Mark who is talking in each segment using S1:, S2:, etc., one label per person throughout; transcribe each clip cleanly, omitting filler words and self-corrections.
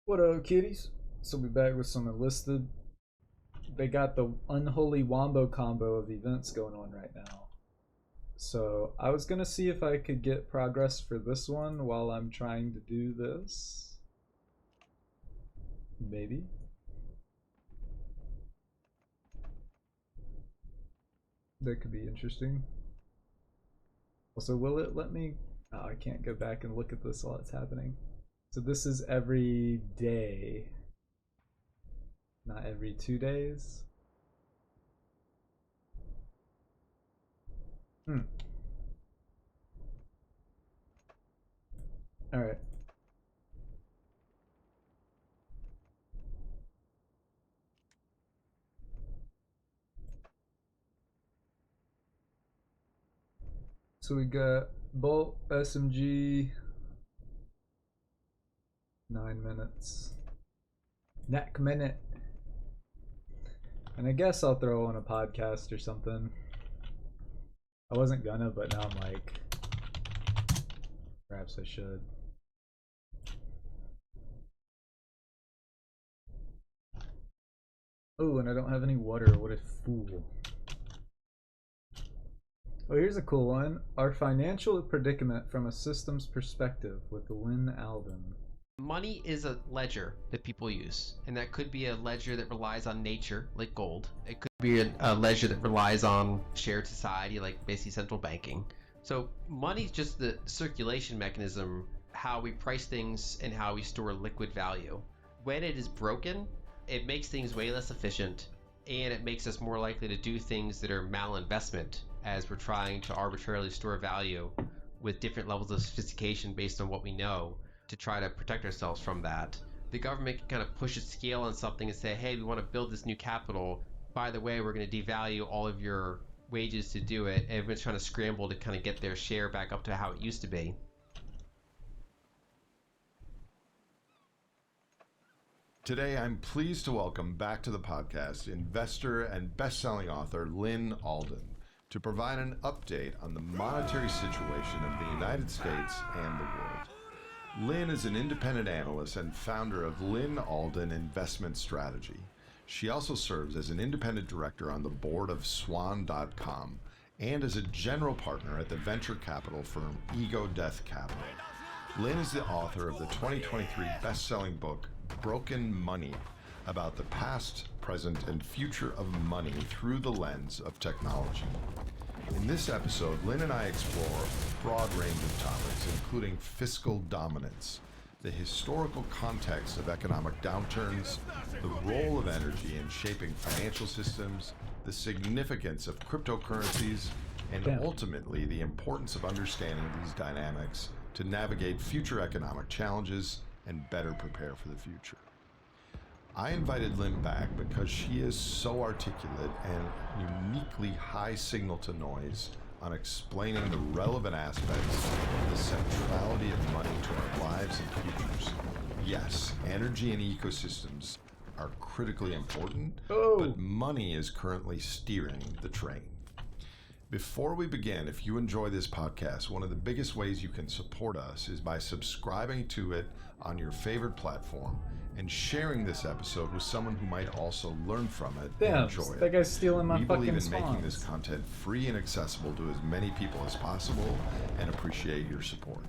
S1: What up, kitties? So we back with some enlisted. They got the unholy wombo combo of events going on right now. So I was gonna see if I could get progress for this one while I'm trying to do this. Maybe. That could be interesting. Also, will it let me? Oh, I can't go back and look at this while it's happening. So this is every day, not every 2 days. Hmm. All right. So we got Bolt SMG, 9 minutes. Neck minute. And I guess I'll throw on a podcast or something. I wasn't gonna, but now I'm like, perhaps I should. Oh, and I don't have any water. What a fool. Oh, here's a cool one. Our financial predicament from a systems perspective with Lynn Alden.
S2: Money is a ledger that people use, and that could be a ledger that relies on nature, like gold. It could be a ledger that relies on shared society, like basically central banking. So money's just the circulation mechanism, how we price things and how we store liquid value. When it is broken, it makes things way less efficient, and it makes us more likely to do things that are malinvestment as we're trying to arbitrarily store value with different levels of sophistication based on what we know to try to protect ourselves from that. The government can kind of push its scale on something and say, hey, we want to build this new capital. By the way, we're going to devalue all of your wages to do it. Everyone's trying to scramble to kind of get their share back up to how it used to be.
S3: Today, I'm pleased to welcome back to the podcast investor and best-selling author Lynn Alden to provide an update on the monetary situation of the United States and the world. Lynn is an independent analyst and founder of Lynn Alden Investment Strategy. She also serves as an independent director on the board of Swan.com and as a general partner at the venture capital firm Ego Death Capital. Lynn is the author of the 2023 best-selling book, Broken Money, about the past, present, and future of money through the lens of technology. In this episode, Lynn and I explore a broad range of topics, including fiscal dominance, the historical context of economic downturns, the role of energy in shaping financial systems, the significance of cryptocurrencies, and ultimately the importance of understanding these dynamics to navigate future economic challenges and better prepare for the future. I invited Lynn back because she is so articulate and uniquely high signal to noise on explaining the relevant aspects of the centrality of money to our lives and futures. Yes, energy and ecosystems are critically important, but money is currently steering the train. Before we begin, if you enjoy this podcast, one of the biggest ways you can support us is by subscribing to it on your favorite platform and sharing this episode with someone who might also learn from it and enjoy it.
S1: That guy's stealing my
S3: We
S1: fucking
S3: believe in
S1: spawns.
S3: making this content free and accessible to as many people as possible and appreciate your support.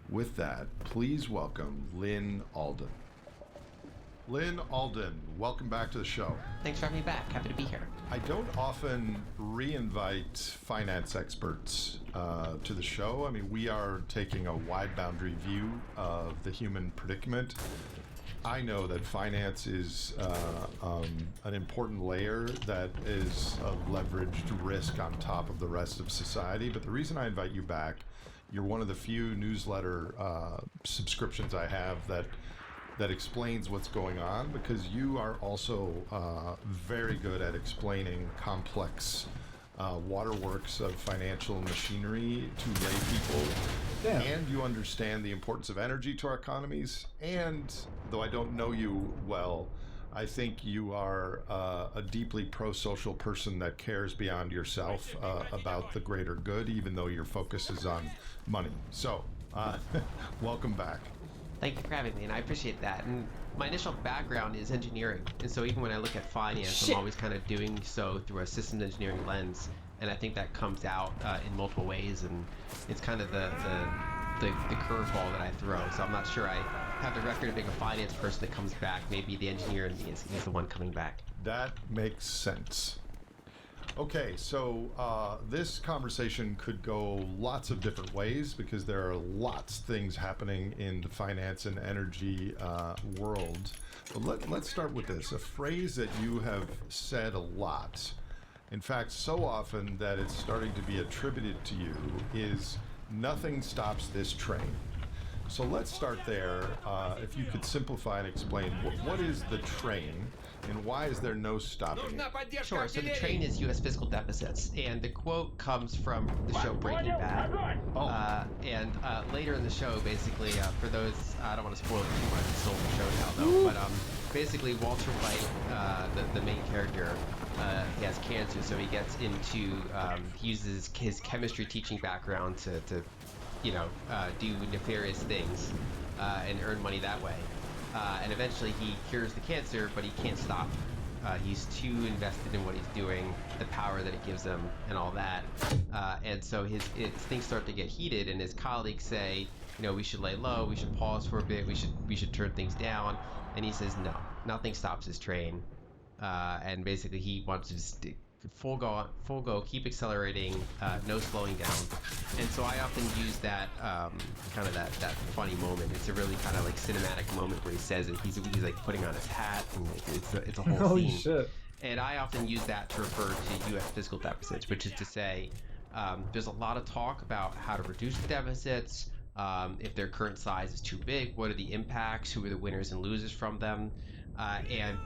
S3: With that, please welcome Lynn Alden. Lynn Alden, welcome back to the show.
S2: Thanks for having me back. Happy to be here.
S3: I don't often re-invite finance experts to the show. I mean, we are taking a wide boundary view of the human predicament. I know that finance is an important layer that is a leveraged risk on top of the rest of society. But the reason I invite you back, you're one of the few newsletter subscriptions I have that explains what's going on, because you are also very good at explaining complex waterworks of financial machinery to lay people.
S1: Damn.
S3: And you understand the importance of energy to our economies. And though I don't know you well, I think you are a deeply pro-social person that cares beyond yourself about the greater good, even though your focus is on money. So, welcome back.
S2: Thank you for having me, and I appreciate that. And my initial background is engineering, and so even when I look at finance, I'm always kind of doing so through a systems engineering lens, and I think that comes out in multiple ways, and it's kind of the curveball that I throw. So I'm not sure I have the record of being a finance person that comes back. Maybe the engineer in me is the one coming back.
S3: That makes sense. Okay, so this conversation could go lots of different ways because there are lots of things happening in the finance and energy world. But let's start with this. A phrase that you have said a lot, in fact, so often that it's starting to be attributed to you, is nothing stops this train. So let's start there. If you could simplify and explain, what is the train and why is there no stopping it?
S2: Sure, so the train is U.S. fiscal deficits, and the quote comes from the show Breaking Bad. And later in the show, basically, for those, I don't want to spoil it too much, it's still the show now, though, but basically Walter White, the main character, he has cancer, so he gets into, he uses his chemistry teaching background to do nefarious things and earn money that way. And eventually he cures the cancer, but he can't stop. He's too invested in what he's doing, the power that it gives him, and all that. And so his things start to get heated, and his colleagues say, we should lay low, we should pause for a bit, we should turn things down. And he says, no, nothing stops his train. And basically he wants to just full go, keep accelerating, no slowing down. And so I often use that kind of that funny moment. It's a really kind of like cinematic moment where he says it. He's like putting on his hat, and it's a whole
S1: Holy
S2: scene.
S1: shit.
S2: And I often use that to refer to U.S. fiscal deficits, which is to say, there's a lot of talk about how to reduce the deficits. If their current size is too big, what are the impacts? Who are the winners and losers from them? And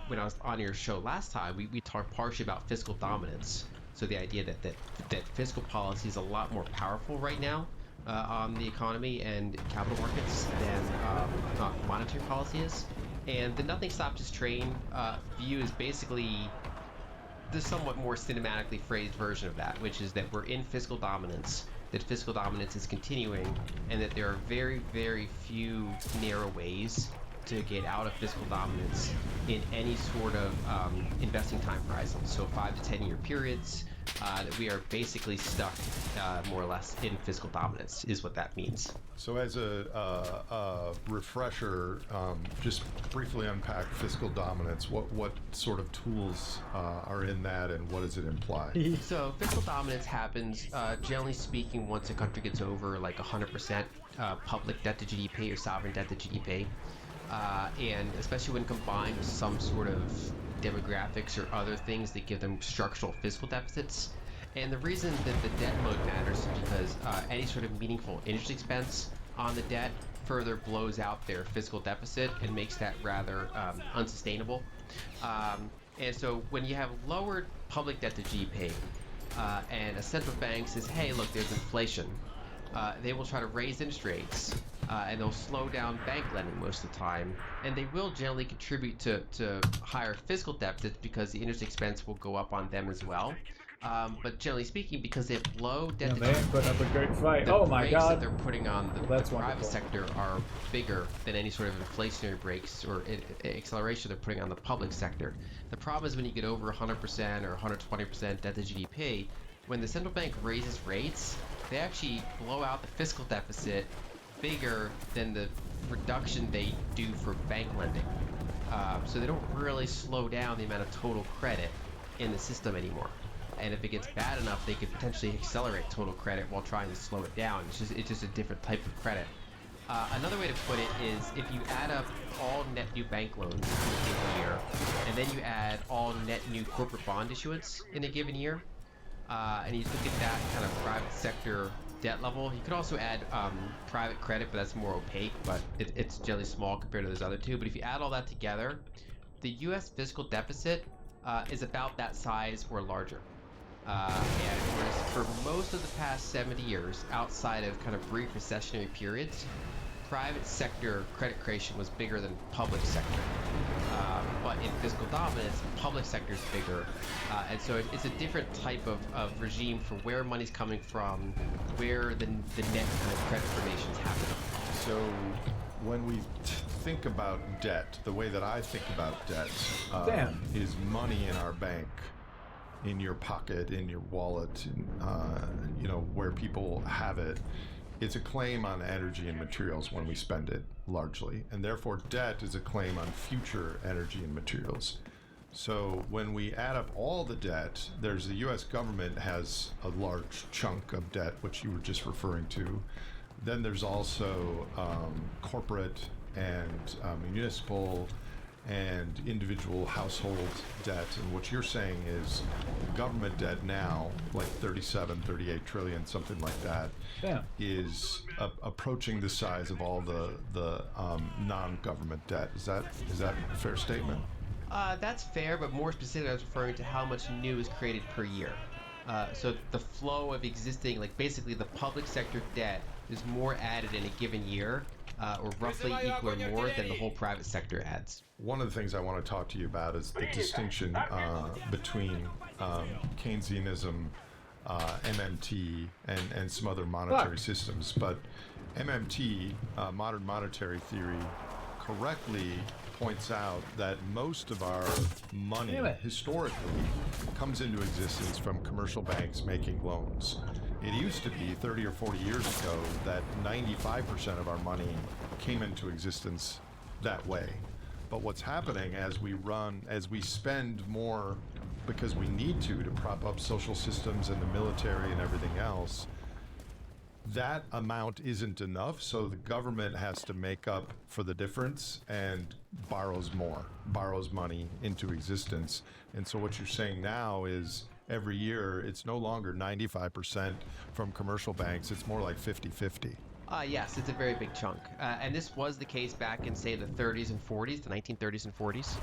S2: when I was on your show last time, we talked partially about fiscal dominance. So the idea that fiscal policy is a lot more powerful right now on the economy and capital markets than monetary policy is. And the nothing stops this train view is basically the somewhat more cinematically phrased version of that, which is that we're in fiscal dominance, that fiscal dominance is continuing, and that there are very, very few narrow ways to get out of fiscal dominance in any sort of investing time horizon. So 5 to 10 year periods, that we are basically stuck more or less in fiscal dominance is what that means.
S3: So as a refresher, just briefly unpack fiscal dominance. What sort of tools are in that, and what does it imply?
S2: So fiscal dominance happens, generally speaking, once a country gets over like 100% public debt to GDP or sovereign debt to GDP. And especially when combined with some sort of demographics or other things that give them structural fiscal deficits. And the reason that the debt mode matters is because any sort of meaningful interest expense on the debt further blows out their fiscal deficit and makes that rather unsustainable. And so when you have lowered public debt to GDP and a central bank says, hey, look, there's inflation, they will try to raise interest rates. And they'll slow down bank lending most of the time, and they will generally contribute to higher fiscal deficits because the interest expense will go up on them as well. But generally speaking, because they have low debt to
S1: They put up a great fight.
S2: the
S1: Oh my
S2: brakes
S1: god.
S2: that they're putting on the
S1: That's
S2: private
S1: wonderful.
S2: sector are bigger than any sort of inflationary brakes or acceleration they're putting on the public sector. The problem is when you get over 100% or 120% debt to GDP, when the central bank raises rates, they actually blow out the fiscal deficit bigger than the reduction they do for bank lending. So they don't really slow down the amount of total credit in the system anymore. And if it gets bad enough, they could potentially accelerate total credit while trying to slow it down. It's just a different type of credit. Another way to put it is if you add up all net new bank loans in a given year, and then you add all net new corporate bond issuance in a given year, and you look at that kind of private sector debt level. You could also add private credit, but that's more opaque, but it's generally small compared to those other two. But if you add all that together, the U.S. fiscal deficit is about that size or larger. And whereas for most of the past 70 years, outside of kind of brief recessionary periods, private sector credit creation was bigger than public sector. But in fiscal dominance, public sector is bigger. And so it's a different type of regime for where money's coming from, where the net kind of credit formation is happening.
S3: So when we think about debt, the way that I think about debt is money in our bank, in your pocket, in your wallet, where people have it. It's a claim on energy and materials when we spend it, largely. And therefore, debt is a claim on future energy and materials. So when we add up all the debt, the U.S. government has a large chunk of debt, which you were just referring to. Then there's also corporate and municipal and individual household debt. And what you're saying is government debt now, like 38 trillion, something like that, is approaching the size of all the non-government debt. Is that a fair statement?
S2: That's fair, but more specifically, I was referring to how much new is created per year. So the flow of existing, like basically the public sector debt is more added in a given year, or roughly equal or more than the whole private sector adds.
S3: One of the things I want to talk to you about is the distinction between Keynesianism, MMT, and some other monetary systems. But MMT, modern monetary theory, correctly points out that most of our money historically comes into existence from commercial banks making loans. It used to be 30 or 40 years ago that 95% of our money came into existence that way. But what's happening as we spend more because we need to prop up social systems and the military and everything else, that amount isn't enough, so the government has to make up for the difference and borrows money into existence. And so what you're saying now is every year it's no longer 95% from commercial banks, it's more like 50-50.
S2: Yes, it's a very big chunk. And this was the case back in, say, the 30s and 40s, the 1930s and 40s.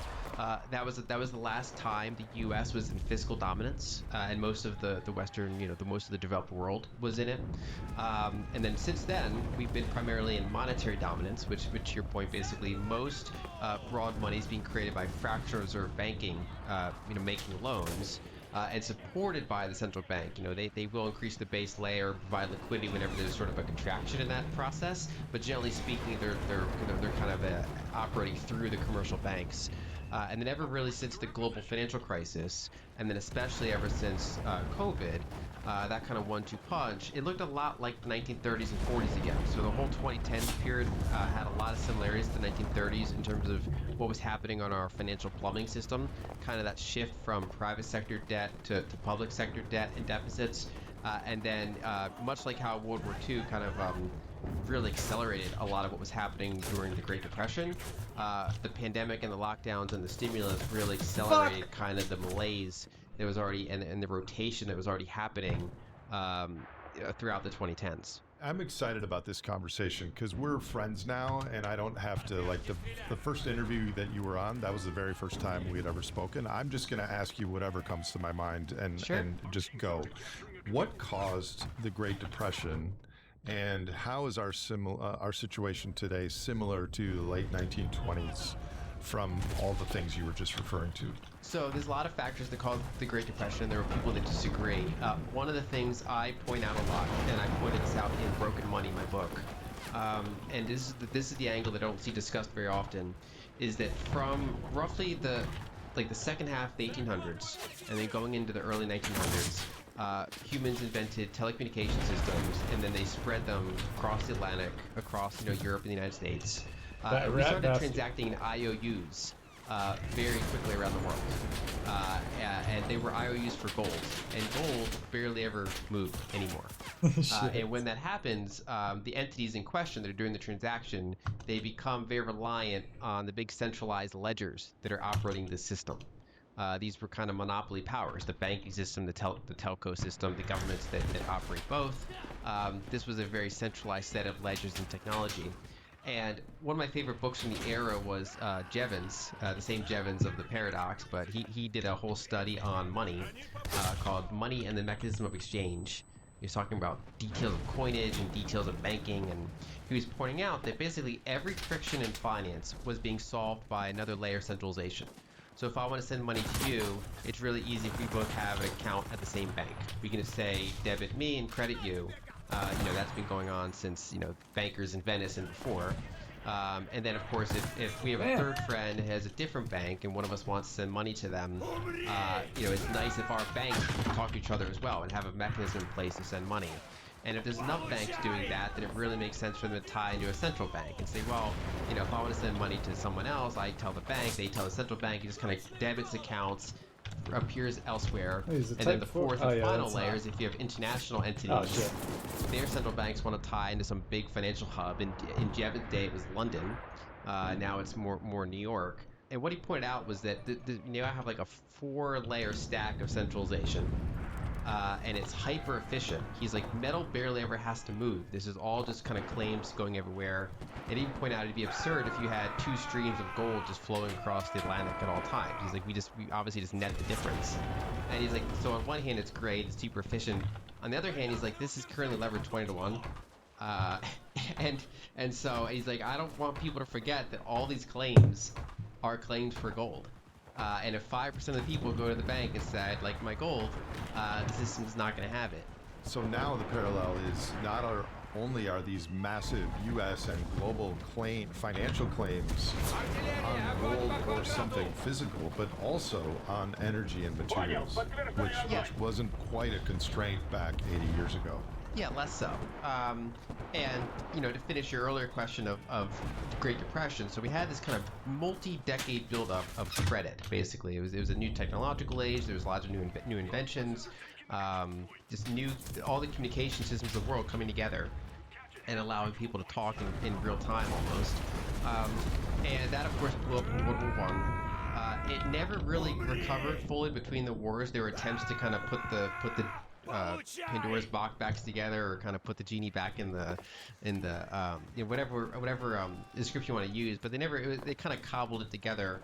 S2: That was the last time the U.S. was in fiscal dominance, and most of the Western, most of the developed world was in it. And then since then, we've been primarily in monetary dominance, which to your point, basically most broad money is being created by fractional reserve banking, making loans. And supported by the central bank. They will increase the base layer, provide liquidity whenever there's sort of a contraction in that process. But generally speaking, they're kind of operating through the commercial banks. And then ever really since the global financial crisis, and then especially ever since COVID, that kind of 1-2 punch, it looked a lot like the 1930s and 40s again. So the whole 2010 period had a lot of similarities to the 1930s in terms of what was happening on our financial plumbing system, kind of that shift from private sector debt to public sector debt and deficits. And then much like how World War II kind of really accelerated a lot of what was happening during the Great Depression, the pandemic and the lockdowns and the stimulus really accelerated kind of the malaise that was already and the rotation that was already happening throughout the 2010s.
S3: I'm excited about this conversation because we're friends now, and I don't have to, like, the first interview that you were on, that was the very first time we had ever spoken. I'm just going to ask you whatever comes to my mind and just go. What caused the Great Depression, and how is our situation today similar to the late 1920s from all the things you were just referring to?
S2: So there's a lot of factors that caused the Great Depression. There are people that disagree. One of the things I point out a lot, and I pointed this out in Broken Money, my book, and this is the angle that I don't see discussed very often, is that from roughly the second half of the 1800s and then going into the early 1900s, humans invented telecommunication systems, and then they spread them across the Atlantic, across Europe and the United States. We started transacting in IOUs very quickly around the world, and they were IOUs for gold, and gold barely ever moved anymore. And when that happens, the entities in question that are doing the transaction, they become very reliant on the big centralized ledgers that are operating the system. These were kind of monopoly powers: the banking system, the telco system, the governments that operate both. This was a very centralized set of ledgers and technology. And one of my favorite books from the era was Jevons, the same Jevons of the Paradox, but he did a whole study on money called Money and the Mechanism of Exchange. He was talking about details of coinage and details of banking, and he was pointing out that basically every friction in finance was being solved by another layer of centralization. So if I want to send money to you, it's really easy if we both have an account at the same bank. We can just say debit me and credit you. That's been going on since bankers in Venice and before. And then, of course, if we have a third friend who has a different bank and one of us wants to send money to them, it's nice if our banks talk to each other as well and have a mechanism in place to send money. And if there's enough banks doing that, then it really makes sense for them to tie into a central bank and say, well, if I want to send money to someone else, I tell the bank, they tell the central bank, it just kind of debits accounts, appears elsewhere.
S1: Wait, is it
S2: And then the
S1: type 4?
S2: fourth
S1: Oh,
S2: and
S1: yeah,
S2: final
S1: that's
S2: layer
S1: not-
S2: is if you have international
S1: Oh,
S2: entities,
S1: shit.
S2: their central banks want to tie into some big financial hub. In Jevon's day, it was London. Now it's more New York. And what he pointed out was that I have like a 4-layer stack of centralization. And it's hyper efficient. He's like, metal barely ever has to move. This is all just kind of claims going everywhere. And he pointed out it'd be absurd if you had 2 streams of gold just flowing across the Atlantic at all times. He's like, we obviously just net the difference. And he's like, so on one hand it's great, it's super efficient. On the other hand, he's like, this is currently levered 20 to 1. And so he's like, I don't want people to forget that all these claims are claims for gold. And if 5% of the people go to the bank and said, like my gold, the system's not going to have it.
S3: So now the parallel is not only are these massive U.S. and global financial claims on gold or something physical, but also on energy and materials, which wasn't quite a constraint back 80 years ago.
S2: Yeah, less so. And, to finish your earlier question of the Great Depression, so we had this kind of multi-decade buildup of credit, basically. It was a new technological age. There was lots of new inventions, all the communication systems of the world coming together and allowing people to talk in real time almost. And that, of course, blew up in World War I. It never really recovered fully between the wars. There were attempts to kind of put the Pandora's box back together, or kind of put the genie back in the whatever description you want to use, but they kind of cobbled it together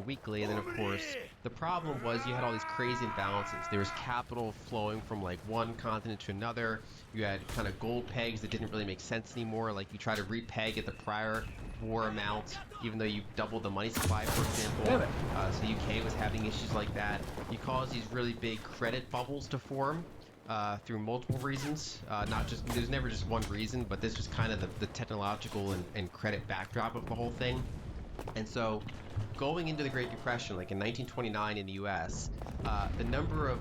S2: weekly. And then, of course, the problem was you had all these crazy imbalances. There was capital flowing from like one continent to another. You had kind of gold pegs that didn't really make sense anymore. Like you try to repeg at the prior war amount, even though you doubled the money supply, for example. So the UK was having issues like that. You caused these really big credit bubbles to form through multiple reasons. There's never just one reason, but this was kind of the technological and credit backdrop of the whole thing. And so going into the Great Depression, like in 1929 in the US, the number of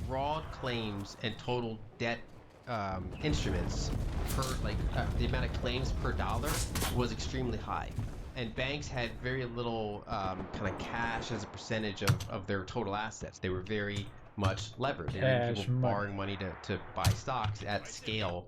S2: raw claims and total debt instruments the amount of claims per dollar was extremely high. And banks had very little kind of cash as a percentage of their total assets. They were very much levered. They were people borrowing money to buy stocks at scale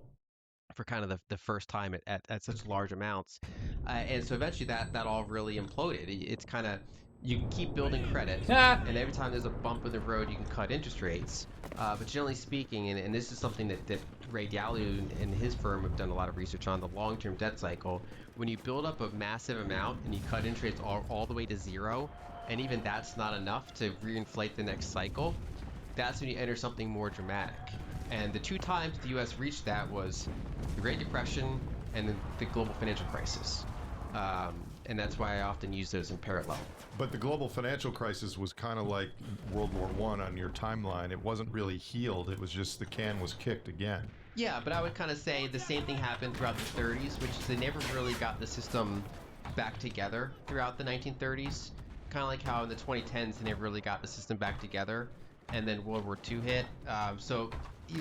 S2: for kind of the first time at such large amounts. And so eventually that all really imploded. It's kind of, you can keep building credit, and every time there's a bump in the road, you can cut interest rates. But generally speaking, and this is something that Ray Dalio and his firm have done a lot of research on, the long-term debt cycle, when you build up a massive amount and you cut interest rates all the way to zero, and even that's not enough to reinflate the next cycle, that's when you enter something more dramatic. And the 2 times the U.S. reached that was the Great Depression and the global financial crisis. And that's why I often use those in parallel.
S3: But the global financial crisis was kind of like World War I on your timeline. It wasn't really healed. It was just the can was kicked again.
S2: Yeah, but I would kind of say the same thing happened throughout the 30s, which is they never really got the system back together throughout the 1930s. Kind of like how in the 2010s they never really got the system back together, and then World War II hit. So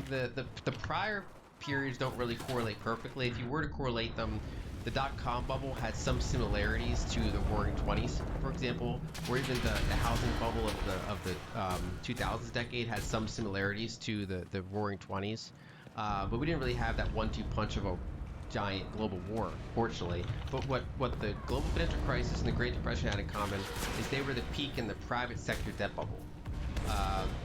S2: the prior periods don't really correlate perfectly. If you were to correlate them, the dot-com bubble had some similarities to the Roaring '20s, for example, or even the housing bubble of the 2000s decade had some similarities to the Roaring '20s. But we didn't really have that 1-2 punch of a giant global war, fortunately. But what the global financial crisis and the Great Depression had in common is they were the peak in the private sector debt bubble.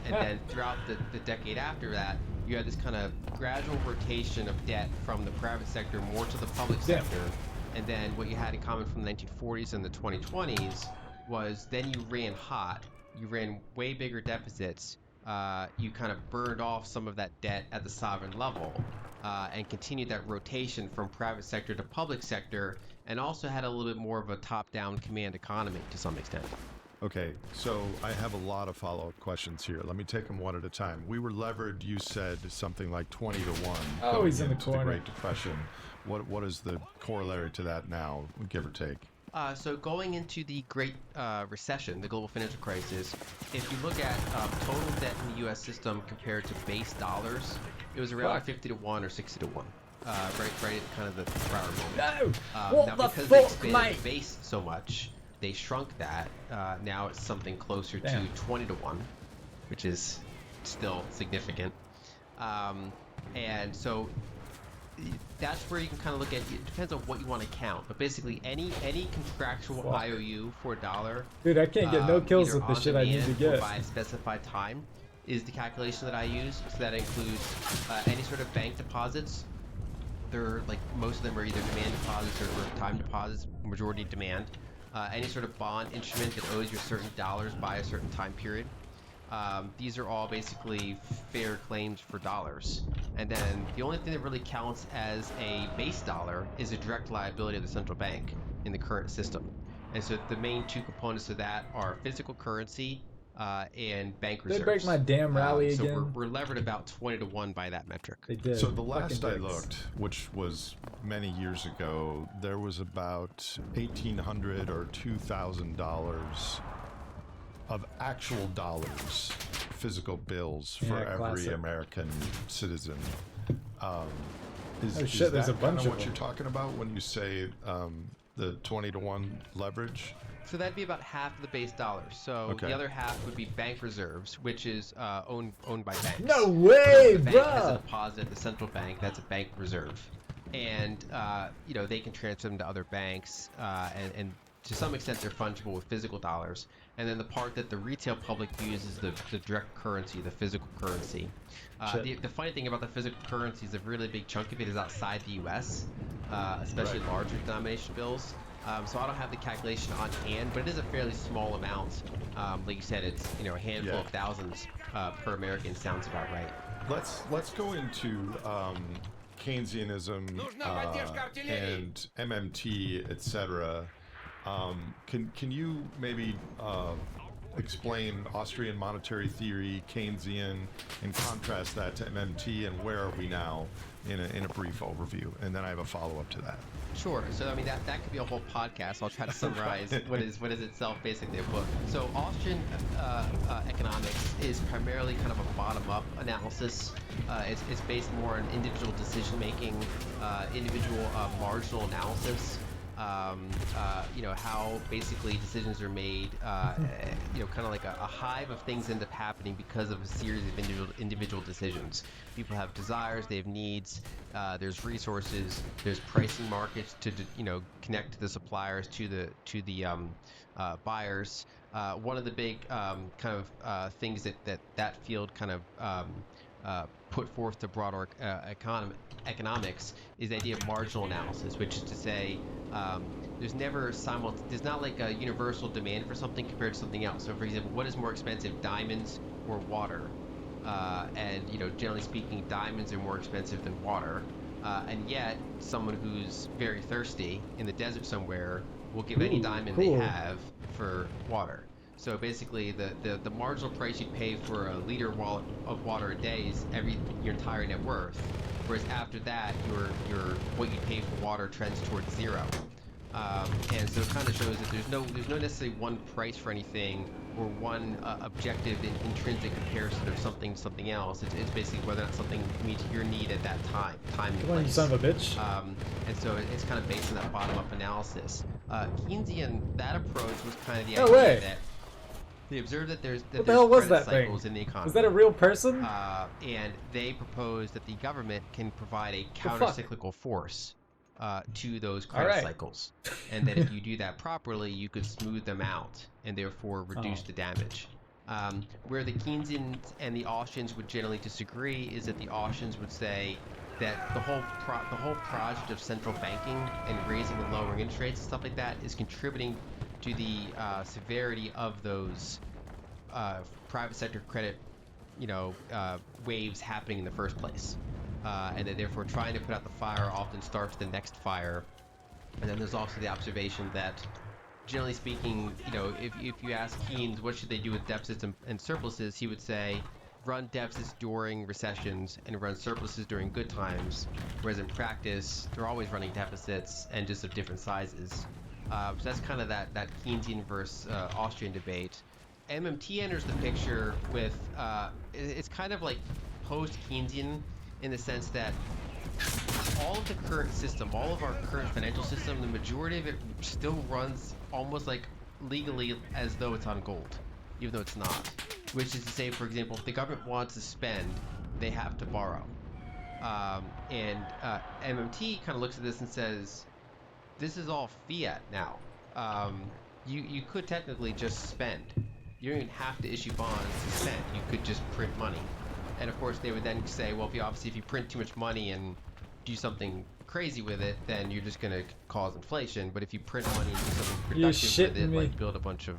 S2: And then throughout the decade after that, you had this kind of gradual rotation of debt from the private sector more to the public sector. And then what you had in common from the 1940s and the 2020s was then you ran hot. You ran way bigger deficits. You kind of burned off some of that debt at the sovereign level and continued that rotation from private sector to public sector, and also had a little bit more of a top-down command economy to some extent.
S3: Okay, so I have a lot of follow-up questions here. Let me take them one at a time. We were levered, you said, something like 20 to 1
S1: Oh, he's in the
S3: into
S1: corner.
S3: Great Depression. What is the corollary to that now, give or take?
S2: So going into the Great Recession, the global financial crisis, if you look at total debt in the U.S. system compared to base dollars, it was around 50 to 1 or 60 to 1. Right at kind of the prior moment.
S1: No! What
S2: now,
S1: the
S2: because they
S1: fuck,
S2: expanded
S1: mate?
S2: the base so much, they shrunk that. Now it's something closer
S1: Damn.
S2: to 20 to 1, which is still significant. And so that's where you can kind of look at it. Depends on what you want to count, but basically any contractual IOU for a dollar,
S1: Dude, I can't get no kills
S2: either
S1: with the
S2: on
S1: shit I need to
S2: demand or
S1: get.
S2: by a specified time, is the calculation that I use. So that includes any sort of bank deposits. They're like, most of them are either demand deposits or time deposits, majority demand. Any sort of bond instrument that owes you certain dollars by a certain time period. These are all basically fair claims for dollars. And then the only thing that really counts as a base dollar is a direct liability of the central bank in the current system. And so the main two components of that are physical currency and bank reserves.
S1: They break my damn rally
S2: so
S1: again.
S2: we're levered about 20 to 1 by that metric.
S1: They did.
S3: So the last
S1: Fucking
S3: I
S1: dicks.
S3: looked, which was many years ago, there was about $1,800 or $2,000 of actual dollars, physical bills for
S1: Yeah,
S3: every
S1: classic.
S3: American citizen.
S1: Oh
S3: Is
S1: shit, there's
S3: that
S1: a bunch
S3: kind
S1: of
S3: what
S1: them.
S3: you're talking about when you say the 20 to 1 leverage?
S2: So that'd be about half of the base dollars. So
S3: Okay.
S2: the other half would be bank reserves, which is owned by banks.
S1: No
S2: So
S1: way,
S2: if the bank has a
S1: bruh!
S2: deposit at the central bank, that's a bank reserve, and they can transfer them to other banks, and to some extent they're fungible with physical dollars. And then the part that the retail public uses the direct currency, the physical currency. The funny thing about the physical currency is a really big chunk of it is outside the U.S., especially
S3: Right.
S2: larger denomination bills. So I don't have the calculation on hand, but it is a fairly small amount. Like you said, it's a handful of thousands per American. Sounds about right.
S3: Let's go into Keynesianism and MMT, etc. Can you maybe explain Austrian monetary theory, Keynesian, and contrast that to MMT, and where are we now in a brief overview? And then I have a follow-up to that.
S2: Sure. So I mean that could be a whole podcast. I'll try to summarize what is itself basically a book. So Austrian economics is primarily kind of a bottom-up analysis. It's based more on individual decision making, individual marginal analysis. How basically decisions are made, kind of like a hive of things end up happening because of a series of individual decisions. People have desires, they have needs, there's resources, there's pricing markets to connect to the suppliers, to the buyers. One of the big things that field kind of put forth to broader economics is the idea of marginal analysis, which is to say there's not like a universal demand for something compared to something else. So for example, what is more expensive, diamonds or water? And generally speaking, diamonds are more expensive than water. And yet someone who's very thirsty in the desert somewhere will give any diamond they have for water. So basically, the marginal price you pay for a liter of water a day is your entire net worth. Whereas after that, your what you pay for water trends towards zero. And so it kind of shows that there's no necessarily one price for anything or one objective intrinsic comparison of something else. It's basically whether or not something meets your need at that time and
S1: Come on, you
S2: place.
S1: son of a bitch.
S2: And so it's kind of based on that bottom-up analysis. Keynesian, that approach was kind of the
S1: No
S2: idea
S1: way.
S2: that they observed that there's
S1: What the hell was
S2: credit
S1: that thing?
S2: cycles in the economy.
S1: Is that a real person?
S2: And they propose that the government can provide a
S1: fuck?
S2: counter-cyclical force to those credit
S1: Alright.
S2: cycles, and that if you do that properly, you could smooth them out and therefore reduce the damage. Where the Keynesians and the Austrians would generally disagree is that the Austrians would say that the whole project of central banking and raising and lowering interest rates and stuff like that is contributing to the severity of those private sector credit, waves happening in the first place, and that therefore trying to put out the fire often starts the next fire. And then there's also the observation that, generally speaking, if you ask Keynes what should they do with deficits and surpluses, he would say run deficits during recessions and run surpluses during good times, whereas in practice they're always running deficits and just of different sizes. So that's kind of that Keynesian versus Austrian debate. MMT enters the picture with it's kind of like post-Keynesian in the sense that all of the current system, all of our current financial system, the majority of it still runs almost like legally as though it's on gold, even though it's not. Which is to say, for example, if the government wants to spend, they have to borrow. MMT kind of looks at this and says, this is all fiat now. You could technically just spend. You don't even have to issue bonds to spend. You could just print money. And of course, they would then say, well, if you print too much money and do something crazy with it, then you're just going to cause inflation. But if you print money and do something productive with it, like build a bunch of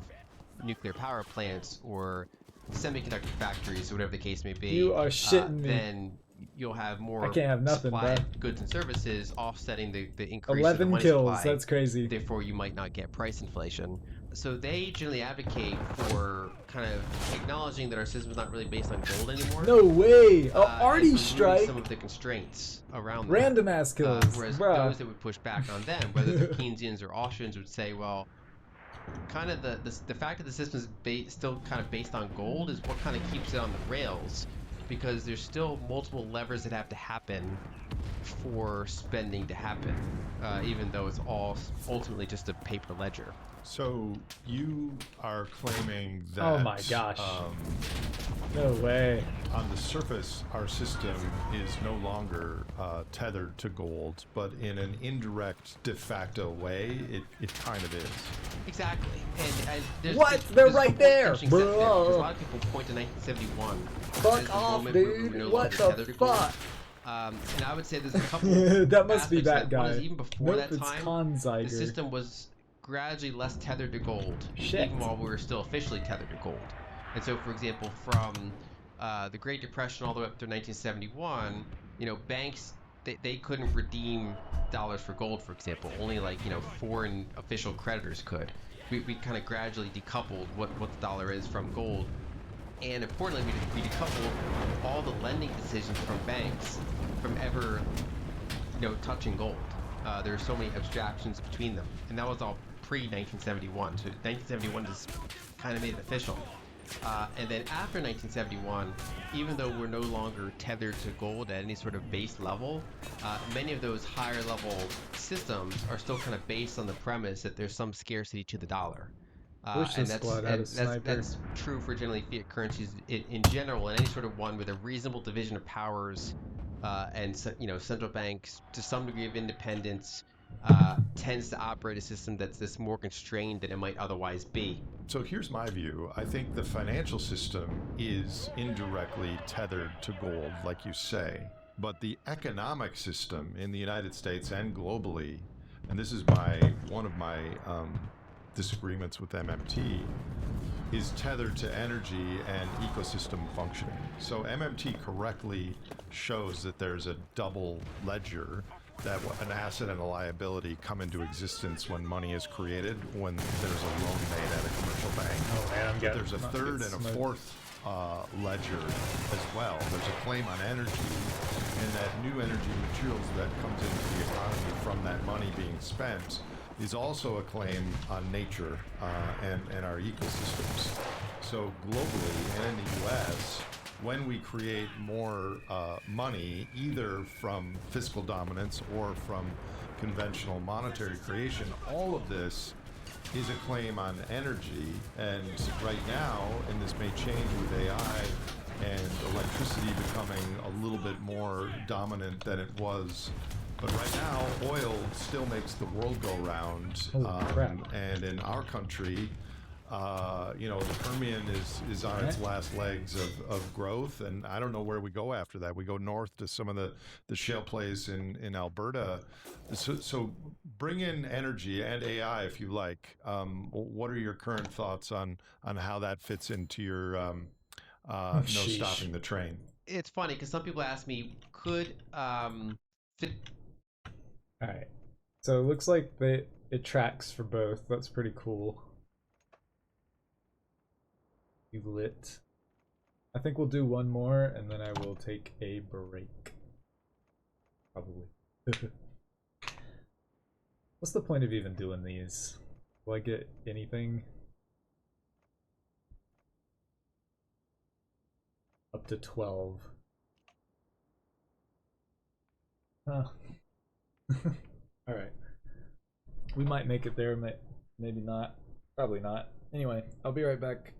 S2: nuclear power plants or semiconductor factories, or whatever the case may be,
S1: you are shitting me.
S2: Then you'll have more
S1: I can't have nothing,
S2: supply
S1: bro.
S2: of goods and services offsetting the increase
S1: 11
S2: of the money
S1: kills,
S2: supply.
S1: that's crazy.
S2: Therefore, you might not get price inflation. So they generally advocate for kind of acknowledging that our system is not really based on gold anymore.
S1: No way! A
S2: and
S1: arty
S2: removing
S1: strike!
S2: some of the constraints around
S1: Random
S2: that.
S1: ass kills,
S2: Whereas
S1: bruh.
S2: those that would push back on them, whether they're Keynesians or Austrians, would say, well, kind of the fact that the system is still kind of based on gold is what kind of keeps it on the rails, because there's still multiple levers that have to happen for spending to happen, even though it's all ultimately just a paper ledger.
S3: So you are claiming that...
S1: Oh my gosh. No way.
S3: On the surface, our system is no longer tethered to gold, but in an indirect, de facto way, it kind of is.
S2: Exactly. And there's,
S1: What?
S2: there's
S1: They're
S2: a
S1: right
S2: whole
S1: there,
S2: interesting
S1: bro.
S2: set there, because a lot of people point to 1971 as
S1: Fuck
S2: the
S1: off,
S2: moment where we were
S1: dude.
S2: no
S1: What
S2: longer tethered
S1: the
S2: to gold.
S1: fuck?
S2: And I would say there's a couple
S1: That must be
S2: aspects
S1: that
S2: to One
S1: guy.
S2: is even before
S1: Nope,
S2: that
S1: it's
S2: time, the
S1: Konziger.
S2: system was gradually less tethered to gold,
S1: Shit.
S2: even while we were still officially tethered to gold. And so, for example, from the Great Depression all the way up through 1971, banks, they couldn't redeem dollars for gold, for example. Only foreign official creditors could. We kind of gradually decoupled what the dollar is from gold. And importantly, we decoupled all the lending decisions from banks from ever, touching gold. There are so many abstractions between them, and that was all pre-1971. So 1971 just kind of made it official. And then after 1971, even though we're no longer tethered to gold at any sort of base level, many of those higher level systems are still kind of based on the premise that there's some scarcity to the dollar. And that's true for generally fiat currencies in general, and any sort of one with a reasonable division of powers, and central banks to some degree of independence tends to operate a system that's more constrained than it might otherwise be.
S3: So here's my view. I think the financial system is indirectly tethered to gold, like you say, but the economic system in the United States and globally, and this is one of my disagreements with MMT, is tethered to energy and ecosystem functioning. So MMT correctly shows that there's a double ledger, that an asset and a liability come into existence when money is created, when there's a loan made at a commercial bank.
S1: Oh man, I'm getting...
S3: There's a third and a fourth ledger as well. There's a claim on energy, and that new energy materials that comes into the economy from that money being spent is also a claim on nature and our ecosystems. So globally and in the US, when we create more money, either from fiscal dominance or from conventional monetary creation, all of this is a claim on energy. And right now, and this may change with AI and electricity becoming a little bit more dominant than it was, but right now, oil still makes the world go round. And in our country, the Permian is on its last legs of growth, and I don't know where we go after that. We go north to some of the shale plays in Alberta. So bring in energy and AI if you like. What are your current thoughts on how that fits into your no stopping the train?
S2: It's funny because some people ask me, could
S1: All right, so it looks like it tracks for both. That's pretty cool. You lit. I think we'll do one more, and then I will take a break. Probably. What's the point of even doing these? Will I get anything? Up to 12. Huh. Alright. We might make it there, maybe not. Probably not. Anyway, I'll be right back.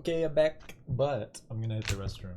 S1: Okay, I'm back, but I'm gonna hit the restroom.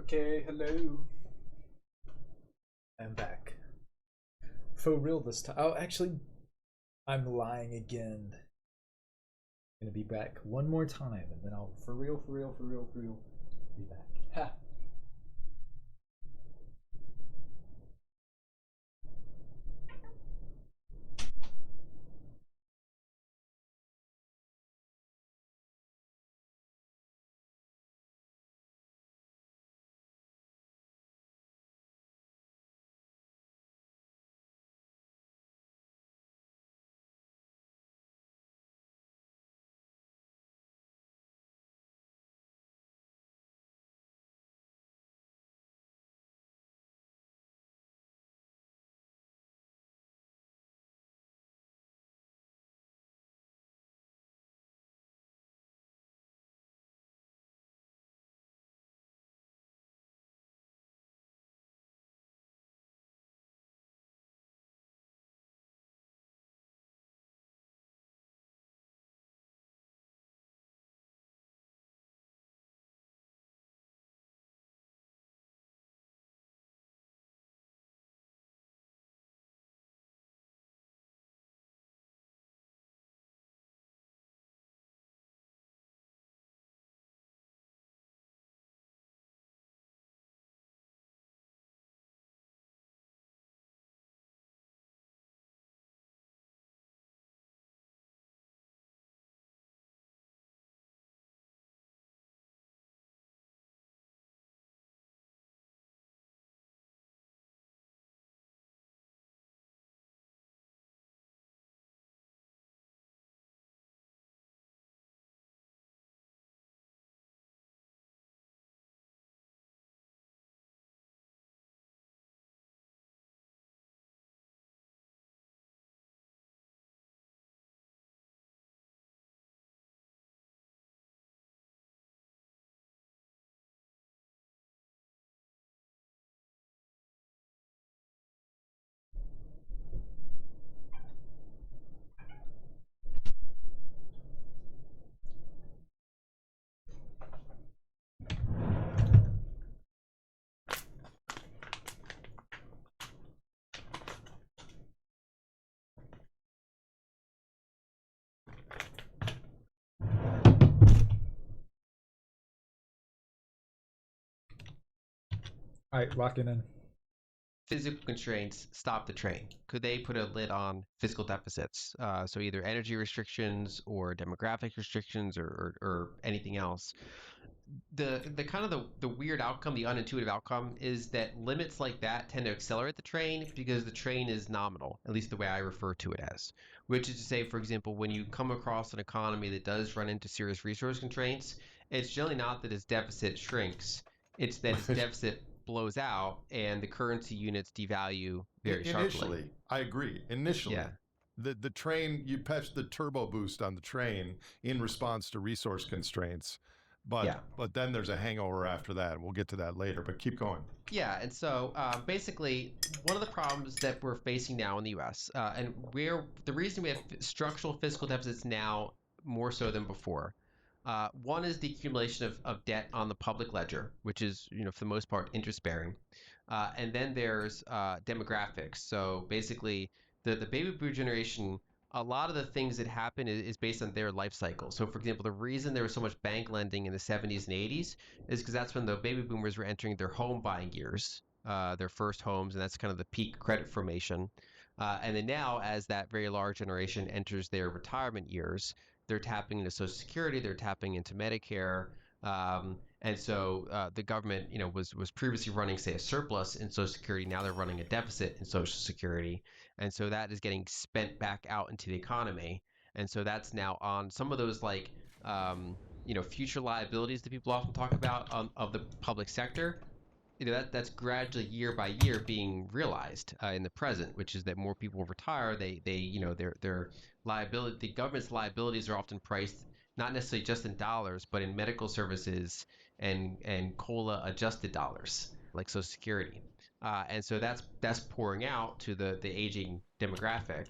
S1: Okay, hello. I'm back. For real this time. Oh, actually, I'm lying again. I'm gonna be back one more time, and then I'll for real be back. Ha! All right, locking in.
S2: Physical constraints stop the train. Could they put a lid on fiscal deficits? So either energy restrictions or demographic restrictions or anything else. The kind of the weird outcome, the unintuitive outcome, is that limits like that tend to accelerate the train because the train is nominal, at least the way I refer to it as. Which is to say, for example, when you come across an economy that does run into serious resource constraints, it's generally not that its deficit shrinks, it's that its deficit blows out and the currency units devalue very sharply.
S3: Initially, I agree. Initially,
S2: Yeah.
S3: the train, you patch the turbo boost on the train in response to resource constraints,
S2: Yeah.
S3: but then there's a hangover after that. We'll get to that later. But keep going.
S2: Yeah, and so basically, one of the problems that we're facing now in the U.S. And where the reason we have structural fiscal deficits now more so than before, one is the accumulation of debt on the public ledger, which is for the most part interest bearing, and then there's demographics. So basically, the baby boomer generation. A lot of the things that happen is based on their life cycle. So, for example, the reason there was so much bank lending in the 70s and 80s is because that's when the baby boomers were entering their home buying years, their first homes, and that's kind of the peak credit formation. And then now, as that very large generation enters their retirement years, they're tapping into Social Security, they're tapping into Medicare, and so the government, was previously running, say, a surplus in Social Security. Now they're running a deficit in Social Security, and so that is getting spent back out into the economy. And so that's now on some of those future liabilities that people often talk about of the public sector. That's gradually year by year being realized in the present, which is that more people retire. Their liability, the government's liabilities are often priced not necessarily just in dollars, but in medical services and COLA adjusted dollars like Social Security. And so that's pouring out to the aging demographic.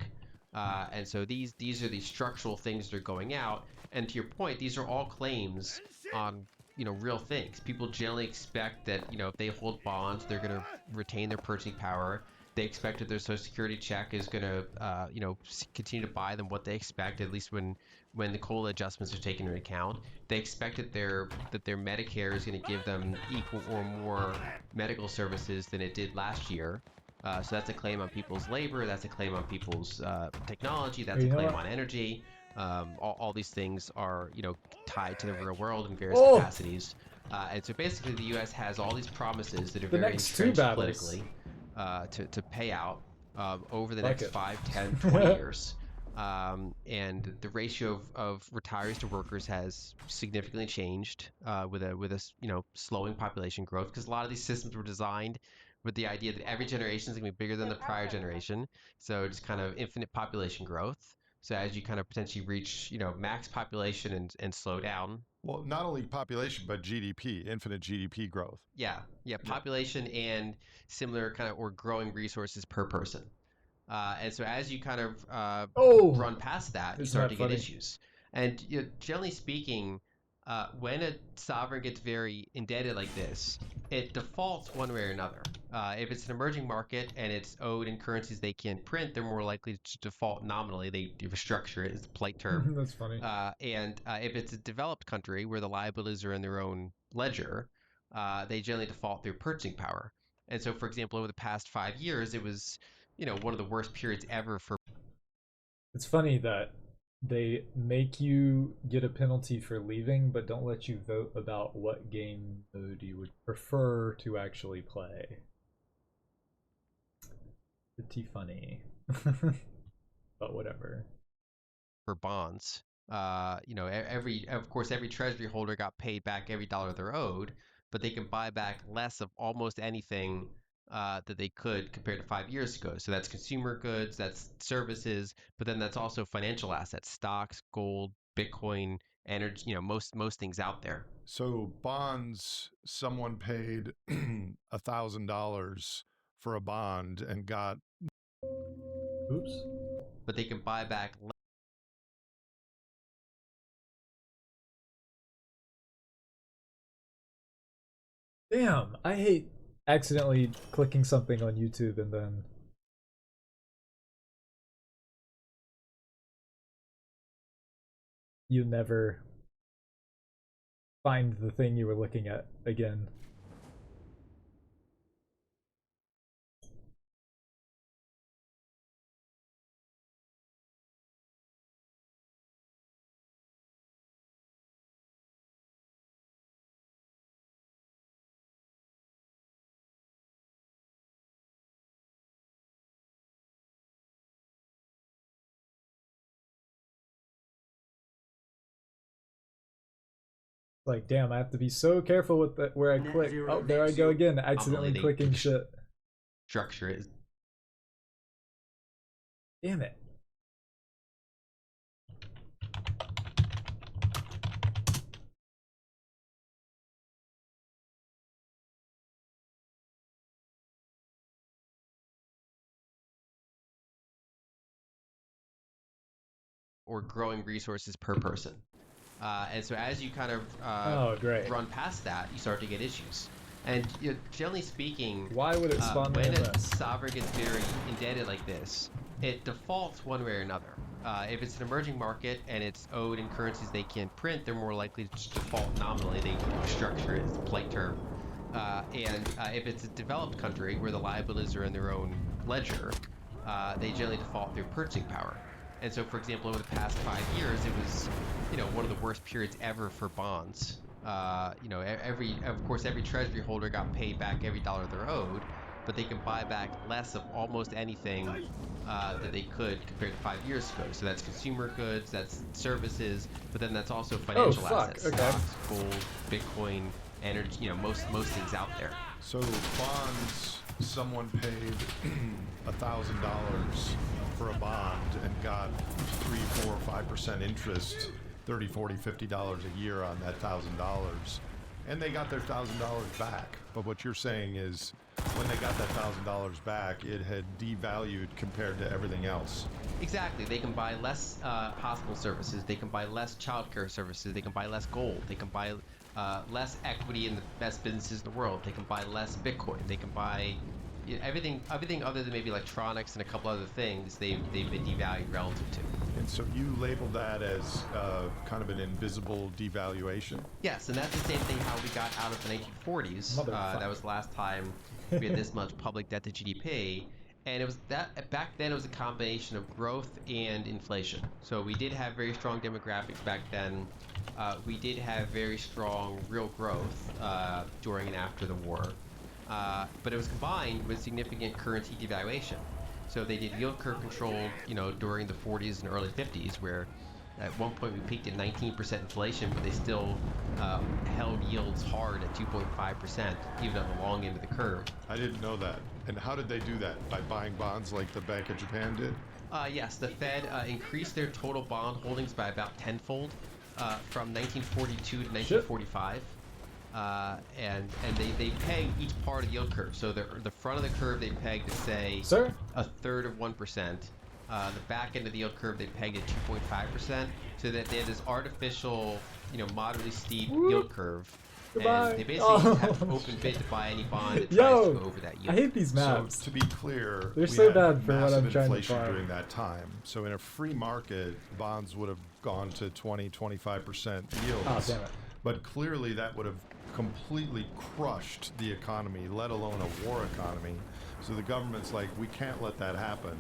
S2: And so these are the structural things that are going out. And to your point, these are all claims on real things. People generally expect that if they hold bonds, they're going to retain their purchasing power. They expect that their Social Security check is going to continue to buy them what they expect, at least when the COLA adjustments are taken into account. They expect that their Medicare is going to give them equal or more medical services than it did last year. So that's a claim on people's labor. That's a claim on people's technology. That's a
S1: You know
S2: claim
S1: what?
S2: on energy. All these things are tied to the real world in various
S1: Oh,
S2: capacities. And so basically, the U.S. has all these promises that are
S1: the
S2: very
S1: next two
S2: entrenched
S1: battles.
S2: politically to pay out over the
S1: Fuck
S2: next
S1: it.
S2: 5, 10, 20 years. And the ratio of retirees to workers has significantly changed with a slowing population growth, because a lot of these systems were designed with the idea that every generation is going to be bigger than the prior generation. So just kind of infinite population growth. So as you kind of potentially reach, max population and slow down.
S3: Well, not only population, but GDP, infinite GDP growth.
S2: Yeah, yeah,
S3: Yeah.
S2: population and similar kind of or growing resources per person. And so as you kind of
S1: Oh,
S2: run past that, you
S1: isn't
S2: start
S1: that
S2: to get
S1: funny?
S2: issues. And generally speaking, when a sovereign gets very indebted like this, it defaults one way or another. If it's an emerging market and it's owed in currencies they can't print, they're more likely to default nominally. They restructure it, is a polite term.
S1: That's funny.
S2: And if it's a developed country where the liabilities are in their own ledger, they generally default through purchasing power. And so, for example, over the past 5 years, it was one of the worst periods ever for.
S1: It's funny that they make you get a penalty for leaving, but don't let you vote about what game mode you would prefer to actually play. Pretty funny. But whatever.
S2: For bonds. Of course, every treasury holder got paid back every dollar they're owed, but they can buy back less of almost anything that they could compared to 5 years ago. So that's consumer goods, that's services, but then that's also financial assets, stocks, gold, Bitcoin, energy. Most things out there.
S3: So bonds, someone paid $1,000 for a bond and got.
S1: Oops.
S2: But they can buy back.
S1: Damn, I hate accidentally clicking something on YouTube and then you never find the thing you were looking at again. Like, damn, I have to be so careful with where I click. Oh, there I go again, accidentally clicking shit.
S2: Structure is.
S1: Damn it.
S2: Or growing resources per person. And so as you kind of
S1: Oh, great.
S2: run past that, you start to get issues. And generally speaking,
S1: Why would it spawn me
S2: when
S1: in
S2: a
S1: this?
S2: sovereign gets very indebted like this, it defaults one way or another. If it's an emerging market and it's owed in currencies they can't print, they're more likely to just default nominally. They structure it, it's a polite term. And if it's a developed country where the liabilities are in their own ledger, they generally default through purchasing power. And so, for example, over the past 5 years, it was, one of the worst periods ever for bonds. Of course, every treasury holder got paid back every dollar they're owed, but they can buy back less of almost anything that they could compared to 5 years ago. So that's consumer goods, that's services, but then that's also financial assets,
S1: Okay.
S2: stocks, gold, Bitcoin, energy, most things out there.
S3: So bonds, someone paid $1,000 for a bond and got 3, 4, 5% interest, $30, $40, $50 a year on that $1,000, and they got their $1,000 back. But what you're saying is, when they got that $1,000 back, it had devalued compared to everything else.
S2: Exactly. They can buy less hospital services. They can buy less childcare services. They can buy less gold. They can buy less equity in the best businesses in the world. They can buy less Bitcoin. They can buy everything other than maybe electronics and a couple other things. They've been devalued relative to.
S3: And so you labeled that as kind of an invisible devaluation?
S2: Yes, and that's the same thing how we got out of the 1940s. That was the last time we had this much public debt to GDP. And it was that back then it was a combination of growth and inflation. So we did have very strong demographics back then. We did have very strong real growth during and after the war. But it was combined with significant currency devaluation. So they did yield curve control, during the 40s and early 50s, where at one point we peaked at 19% inflation, but they still held yields hard at 2.5%, even on the long end of the curve.
S3: I didn't know that. And how did they do that? By buying bonds like the Bank of Japan did?
S2: Yes, the Fed increased their total bond holdings by about tenfold from 1942 to 1945. And they peg each part of the yield curve. So the front of the curve they pegged to say a third of 1%. The back end of the yield curve they pegged at 2.5%. So that they had this artificial, moderately steep yield curve.
S1: Goodbye.
S2: And they basically have to open bid to buy any bond that tries to go over that yield.
S1: I hate these maps.
S3: So to be clear,
S1: They're
S3: we
S1: so
S3: had
S1: bad for what
S3: massive
S1: I'm trying to
S3: inflation
S1: find.
S3: during that time. So in a free market, bonds would have gone to 20, 25% yields.
S1: Oh, damn it.
S3: But clearly that would have completely crushed the economy, let alone a war economy. So the government's like, we can't let that happen.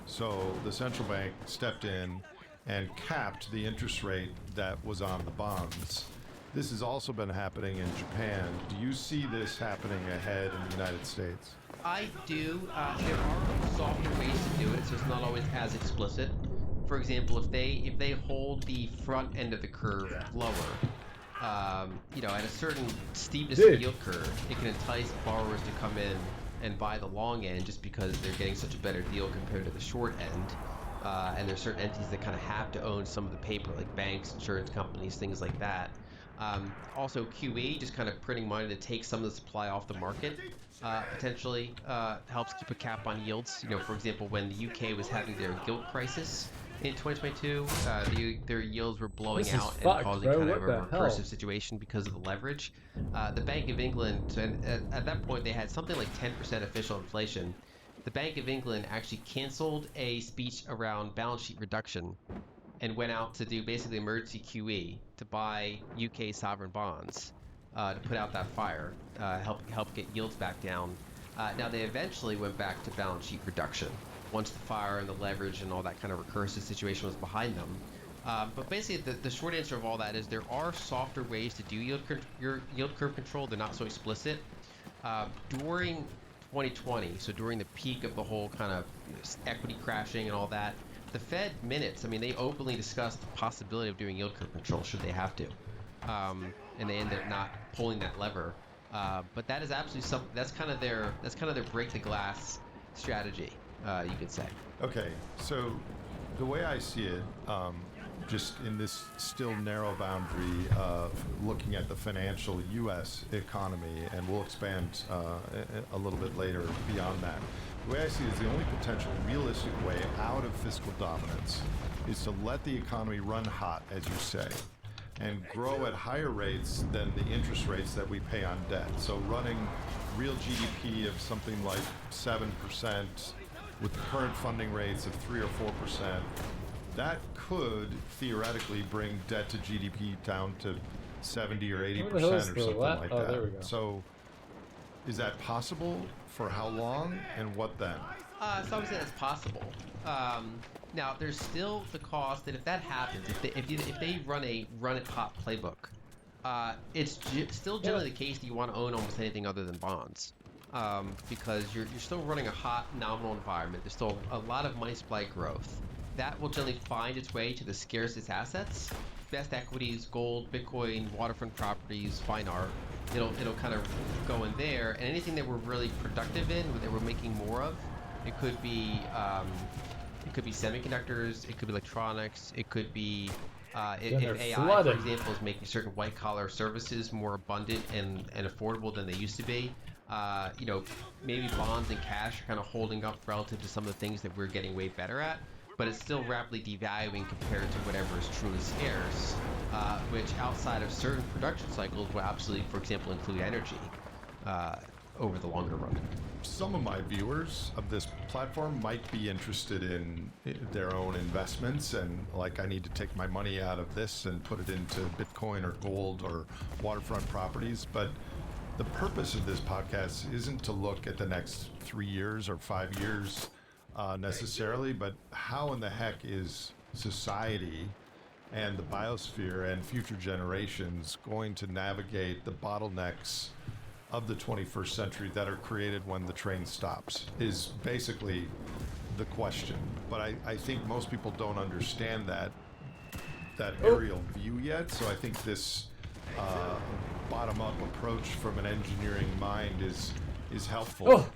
S3: So the central bank stepped in and capped the interest rate that was on the bonds. This has also been happening in Japan. Do you see this happening ahead in the United States?
S2: I do. There are softer ways to do it, so it's not always as explicit. For example, if they hold the front end of the curve lower, at a certain steepness of the yield curve, it can entice borrowers to come in and buy the long end just because they're getting such a better deal compared to the short end. And there's certain entities that kind of have to own some of the paper, like banks, insurance companies, things like that. Also, QE, just kind of printing money to take some of the supply off the market, potentially helps keep a cap on yields. For example, when the UK was having their gilt crisis in 2022, their yields were blowing out and causing kind of a recursive situation because of the leverage. The Bank of England, and at that point they had something like 10% official inflation. The Bank of England actually canceled a speech around balance sheet reduction and went out to do basically emergency QE to buy UK sovereign bonds to put out that fire, help get yields back down. Now they eventually went back to balance sheet reduction once the fire and the leverage and all that kind of recursive situation was behind them. But basically the short answer of all that is there are softer ways to do yield curve control. They're not so explicit. During 2020, so during the peak of the whole kind of equity crashing and all that, the Fed minutes, they openly discussed the possibility of doing yield curve control should they have to. and they ended up not pulling that lever. But that is absolutely something. That's kind of their break the glass strategy, you could say.
S3: Okay, so the way I see it, just in this still narrow boundary of looking at the financial U.S. economy, and we'll expand a little bit later beyond that. The way I see it is the only potential realistic way out of fiscal dominance is to let the economy run hot, as you say, and grow at higher rates than the interest rates that we pay on debt. So running real GDP of something like 7% with current funding rates of 3 or 4%, that could theoretically bring debt to GDP down to 70 or 80% or something like that.
S1: There we go.
S3: So is that possible? For how long? And what then?
S2: So I would say that's possible. Now, there's still the cost that if that happens, if they run it hot playbook, it's still generally the case that you want to own almost anything other than bonds, because you're still running a hot nominal environment. There's still a lot of money supply growth. That will generally find its way to the scarcest assets, best equities, gold, Bitcoin, waterfront properties, fine art. It'll kind of go in there, and anything that we're really productive in, that we're making more of, it could be semiconductors, it could be electronics, it could be if AI, for example, is making certain white collar services more abundant and affordable than they used to be. Maybe bonds and cash are kind of holding up relative to some of the things that we're getting way better at, but it's still rapidly devaluing compared to whatever is truly scarce, which outside of certain production cycles will absolutely, for example, include energy over the longer run.
S3: Some of my viewers of this platform might be interested in their own investments, and like, I need to take my money out of this and put it into Bitcoin or gold or waterfront properties. But the purpose of this podcast isn't to look at the next 3 years or 5 years necessarily, but how in the heck is society and the biosphere and future generations going to navigate the bottlenecks of the 21st century that are created when the train stops, is basically the question. But I think most people don't understand that aerial view yet. So I think this bottom-up approach from an engineering mind is helpful.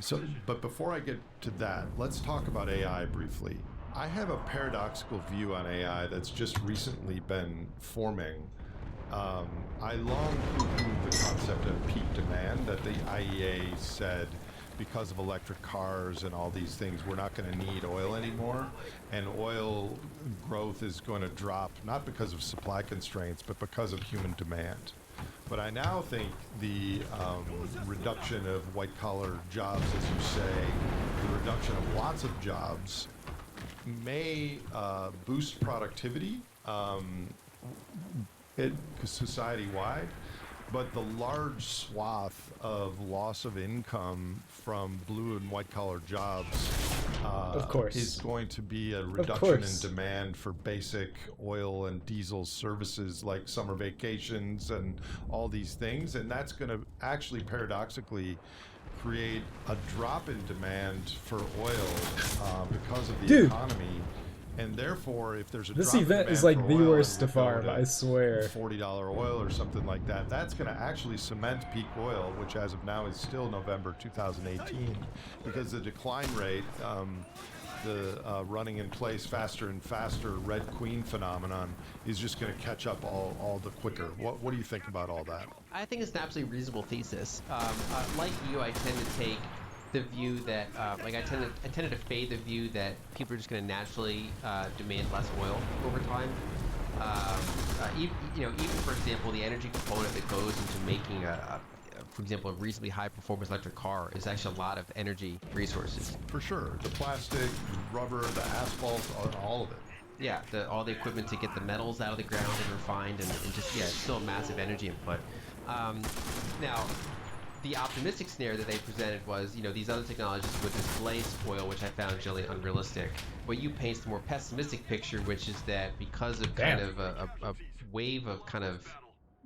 S3: So, but before I get to that, let's talk about AI briefly. I have a paradoxical view on AI that's just recently been forming. I long poo-pooed the concept of peak demand that the IEA said, because of electric cars and all these things, we're not going to need oil anymore, and oil growth is going to drop, not because of supply constraints, but because of human demand. But I now think the reduction of white-collar jobs, as you say, the reduction of lots of jobs may boost productivity society-wide, but the large swath of loss of income from blue and white-collar jobs
S1: of course,
S3: is going to be a reduction in demand for basic oil and diesel services like summer vacations and all these things, and that's going to actually paradoxically create a drop in demand for oil because of the economy. And therefore, if there's a
S1: this
S3: drop
S1: event
S3: in
S1: is like
S3: for
S1: the
S3: oil,
S1: worst to farm, I swear.
S3: $40 oil or something like that. That's going to actually cement peak oil, which as of now is still November 2018, because the decline rate, the running in place faster and faster Red Queen phenomenon is just going to catch up all the quicker. What do you think about all that?
S2: I think it's an absolutely reasonable thesis. Like you, I tend to take the view that, I tended to fade the view that people are just going to naturally demand less oil over time. Even for example, the energy component that goes into making for example, a reasonably high performance electric car is actually a lot of energy resources.
S3: For sure, the plastic, the rubber, the asphalt, all of it.
S2: Yeah, all the equipment to get the metals out of the ground and refined, and just it's still a massive energy input. Now, the optimistic scenario that they presented was, these other technologies would displace oil, which I found generally unrealistic. What you paint is the more pessimistic picture, which is that because of kind of a wave of kind of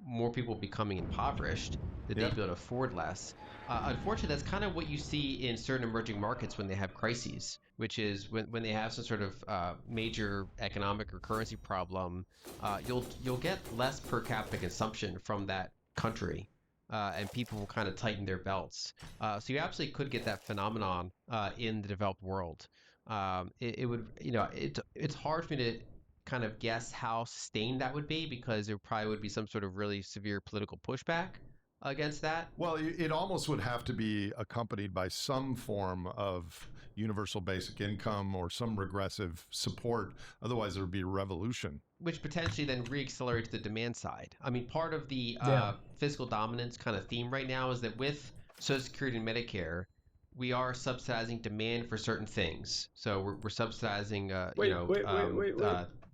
S2: more people becoming impoverished, that they'd be able to afford less. Unfortunately, that's kind of what you see in certain emerging markets when they have crises, which is when they have some sort of major economic or currency problem, you'll get less per capita consumption from that country, and people will kind of tighten their belts. So you absolutely could get that phenomenon in the developed world. It would, it's hard for me to kind of guess how sustained that would be because there probably would be some sort of really severe political pushback against that.
S3: Well, it almost would have to be accompanied by some form of universal basic income or some regressive support. Otherwise, there would be a revolution.
S2: Which potentially then reaccelerates the demand side. I mean, part of the
S1: Yeah.
S2: fiscal dominance kind of theme right now is that with Social Security and Medicare, we are subsidizing demand for certain things. So we're subsidizing,
S1: Wait.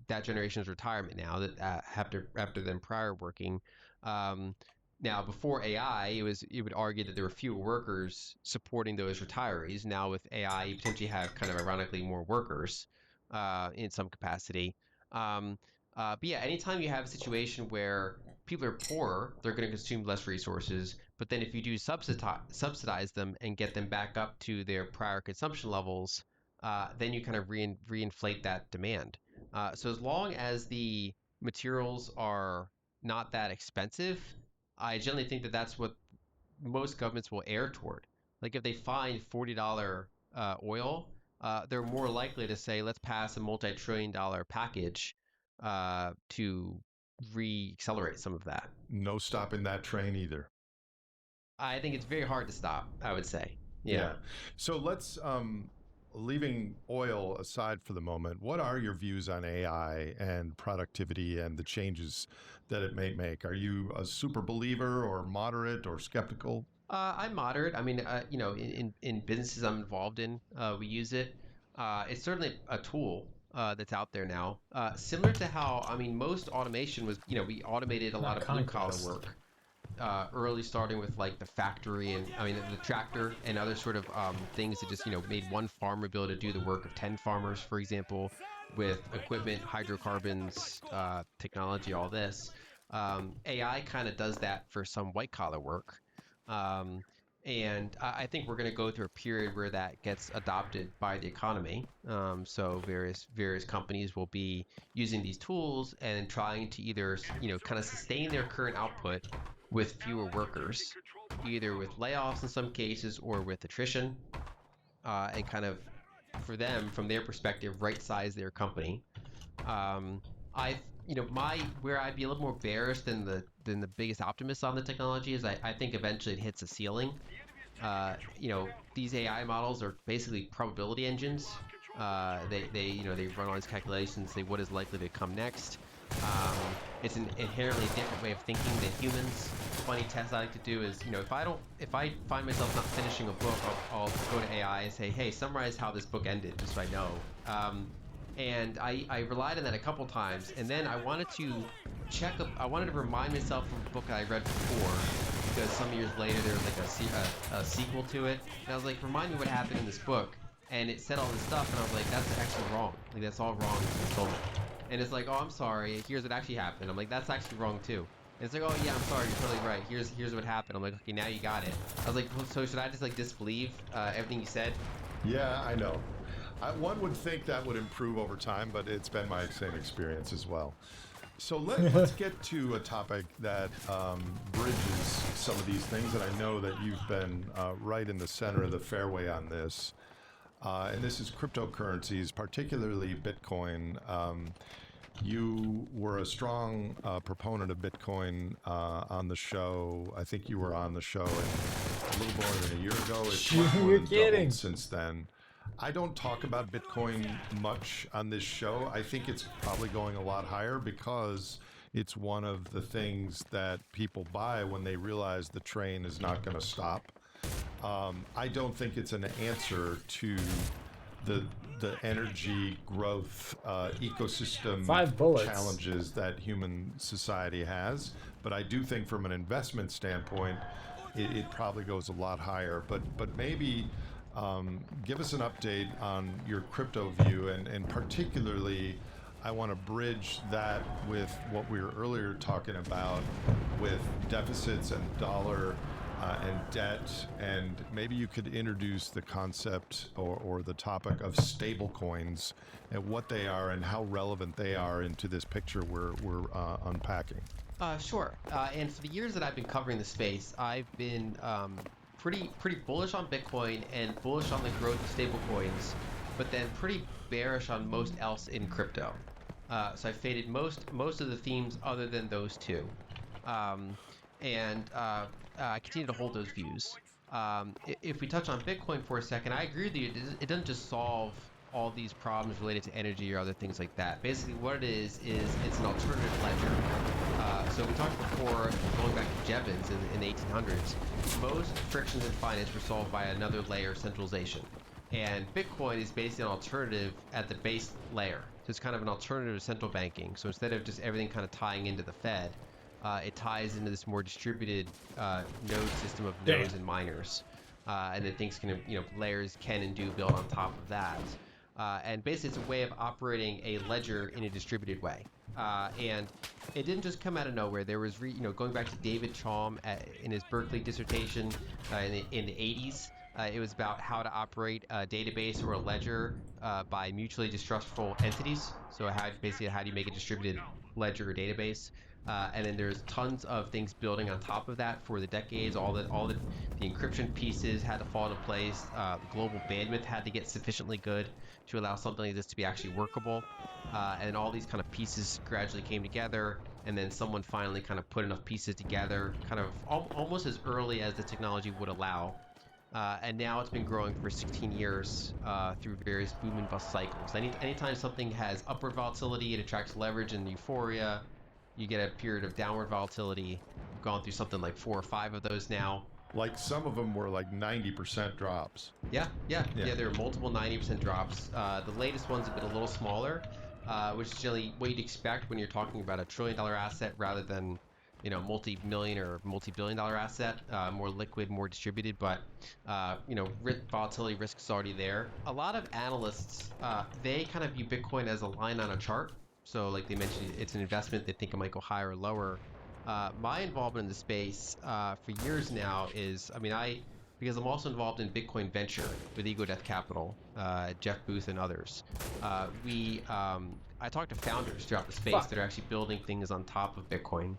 S2: that generation's retirement now that after them prior working. Um, Now, before AI, it would argue that there were fewer workers supporting those retirees. Now, with AI, you potentially have kind of ironically more workers in some capacity. Um, but yeah, anytime you have a situation where people are poorer, they're going to consume less resources. But then if you do subsidize them and get them back up to their prior consumption levels, then you kind of reinflate that demand. So as long as the materials are not that expensive, I generally think that that's what most governments will err toward. Like if they find $40 oil, they're more likely to say, let's pass a multi-trillion-dollar package to re-accelerate some of that.
S3: No stopping that train either.
S2: I think it's very hard to stop, I would say. Yeah.
S3: So let's, leaving oil aside for the moment, what are your views on AI and productivity and the changes that it may make? Are you a super believer or moderate or skeptical?
S2: I'm moderate. I mean, in businesses I'm involved in, we use it. It's certainly a tool that's out there now. Similar to how, I mean, most automation was, we automated a lot of blue collar
S1: Conquest.
S2: work. Early starting with like the factory and I mean the tractor and other sort of things that just made one farmer be able to do the work of 10 farmers, for example, with equipment, hydrocarbons, technology, all this. AI kind of does that for some white collar work. Um, and I think we're going to go through a period where that gets adopted by the economy. So various companies will be using these tools and trying to either kind of sustain their current output with fewer workers, either with layoffs in some cases or with attrition, and kind of for them from their perspective right size their company. I my where I'd be a little more bearish than the biggest optimist on the technology is I think eventually it hits a ceiling. These AI models are basically probability engines. They run all these calculations, say what is likely to come next. Um, it's an inherently different way of thinking than humans. Funny test I like to do is, if I find myself not finishing a book, I'll go to AI and say, hey, summarize how this book ended, just so I know. And I relied on that a couple times, and then I wanted to I wanted to remind myself of a book I read before, because some years later there was like a sequel to it, and I was like, remind me what happened in this book, and it said all this stuff, and I was like, that's actually wrong. Like, that's all wrong. You told me. And it's like, oh, I'm sorry. Here's what actually happened. I'm like, that's actually wrong too. And it's like, oh yeah, I'm sorry. You're totally right. Here's what happened. I'm like, okay, now you got it. I was like, well, so should I just like disbelieve everything you said?
S3: Yeah, I know. One would think that would improve over time, but it's been my same experience as well. So let's get to a topic that bridges some of these things, and I know that you've been right in the center of the fairway on this. And this is cryptocurrencies, particularly Bitcoin. You were a strong proponent of Bitcoin on the show. I think you were on the show a little more than a year ago. It's much more than doubled since then. I don't talk about Bitcoin much on this show. I think it's probably going a lot higher because it's one of the things that people buy when they realize the train is not going to stop. I don't think it's an answer to the energy growth ecosystem challenges that human society has. But I do think from an investment standpoint, it probably goes a lot higher. But maybe give us an update on your crypto view and particularly I want to bridge that with what we were earlier talking about with deficits and dollar and debt, and maybe you could introduce the concept or the topic of stable coins and what they are and how relevant they are into this picture we're unpacking.
S2: Sure. And for the years that I've been covering the space, I've been pretty bullish on Bitcoin and bullish on the growth of stablecoins, but then pretty bearish on most else in crypto. So I faded most of the themes other than those two, and I continue to hold those views. If we touch on Bitcoin for a second, I agree with you. It doesn't just solve all these problems related to energy or other things like that. Basically, what it is it's an alternative ledger. So we talked before, going back to Jevons in the 1800s, most frictions in finance were solved by another layer of centralization. And Bitcoin is basically an alternative at the base layer. So it's kind of an alternative to central banking. So instead of just everything kind of tying into the Fed, it ties into this more distributed node system of nodes and miners. And then things can, layers can and do build on top of that. And basically it's a way of operating a ledger in a distributed way. And it didn't just come out of nowhere. There was, going back to David Chaum in his Berkeley dissertation in the 80s, it was about how to operate a database or a ledger by mutually distrustful entities. So how do you make a distributed ledger or database? And then there's tons of things building on top of that for the decades. All the encryption pieces had to fall into place. The global bandwidth had to get sufficiently good to allow something like this to be actually workable. And all these kind of pieces gradually came together, and then someone finally kind of put enough pieces together, kind of almost as early as the technology would allow. And now it's been growing for 16 years through various boom and bust cycles. Anytime something has upward volatility, it attracts leverage and euphoria. You get a period of downward volatility. We've gone through something like 4 or 5 of those now.
S3: Like some of them were like 90% drops.
S2: Yeah. There are multiple 90% drops. The latest ones have been a little smaller, which is generally what you'd expect when you're talking about $1 trillion asset rather than, multi-million or multi-billion dollar asset, more liquid, more distributed, but, volatility risk is already there. A lot of analysts, they kind of view Bitcoin as a line on a chart. So like they mentioned, it's an investment. They think it might go higher or lower. My involvement in the space for years now is, because I'm also involved in Bitcoin Venture with Ego Death Capital, Jeff Booth and others. I talk to founders throughout the space that are actually building things on top of Bitcoin.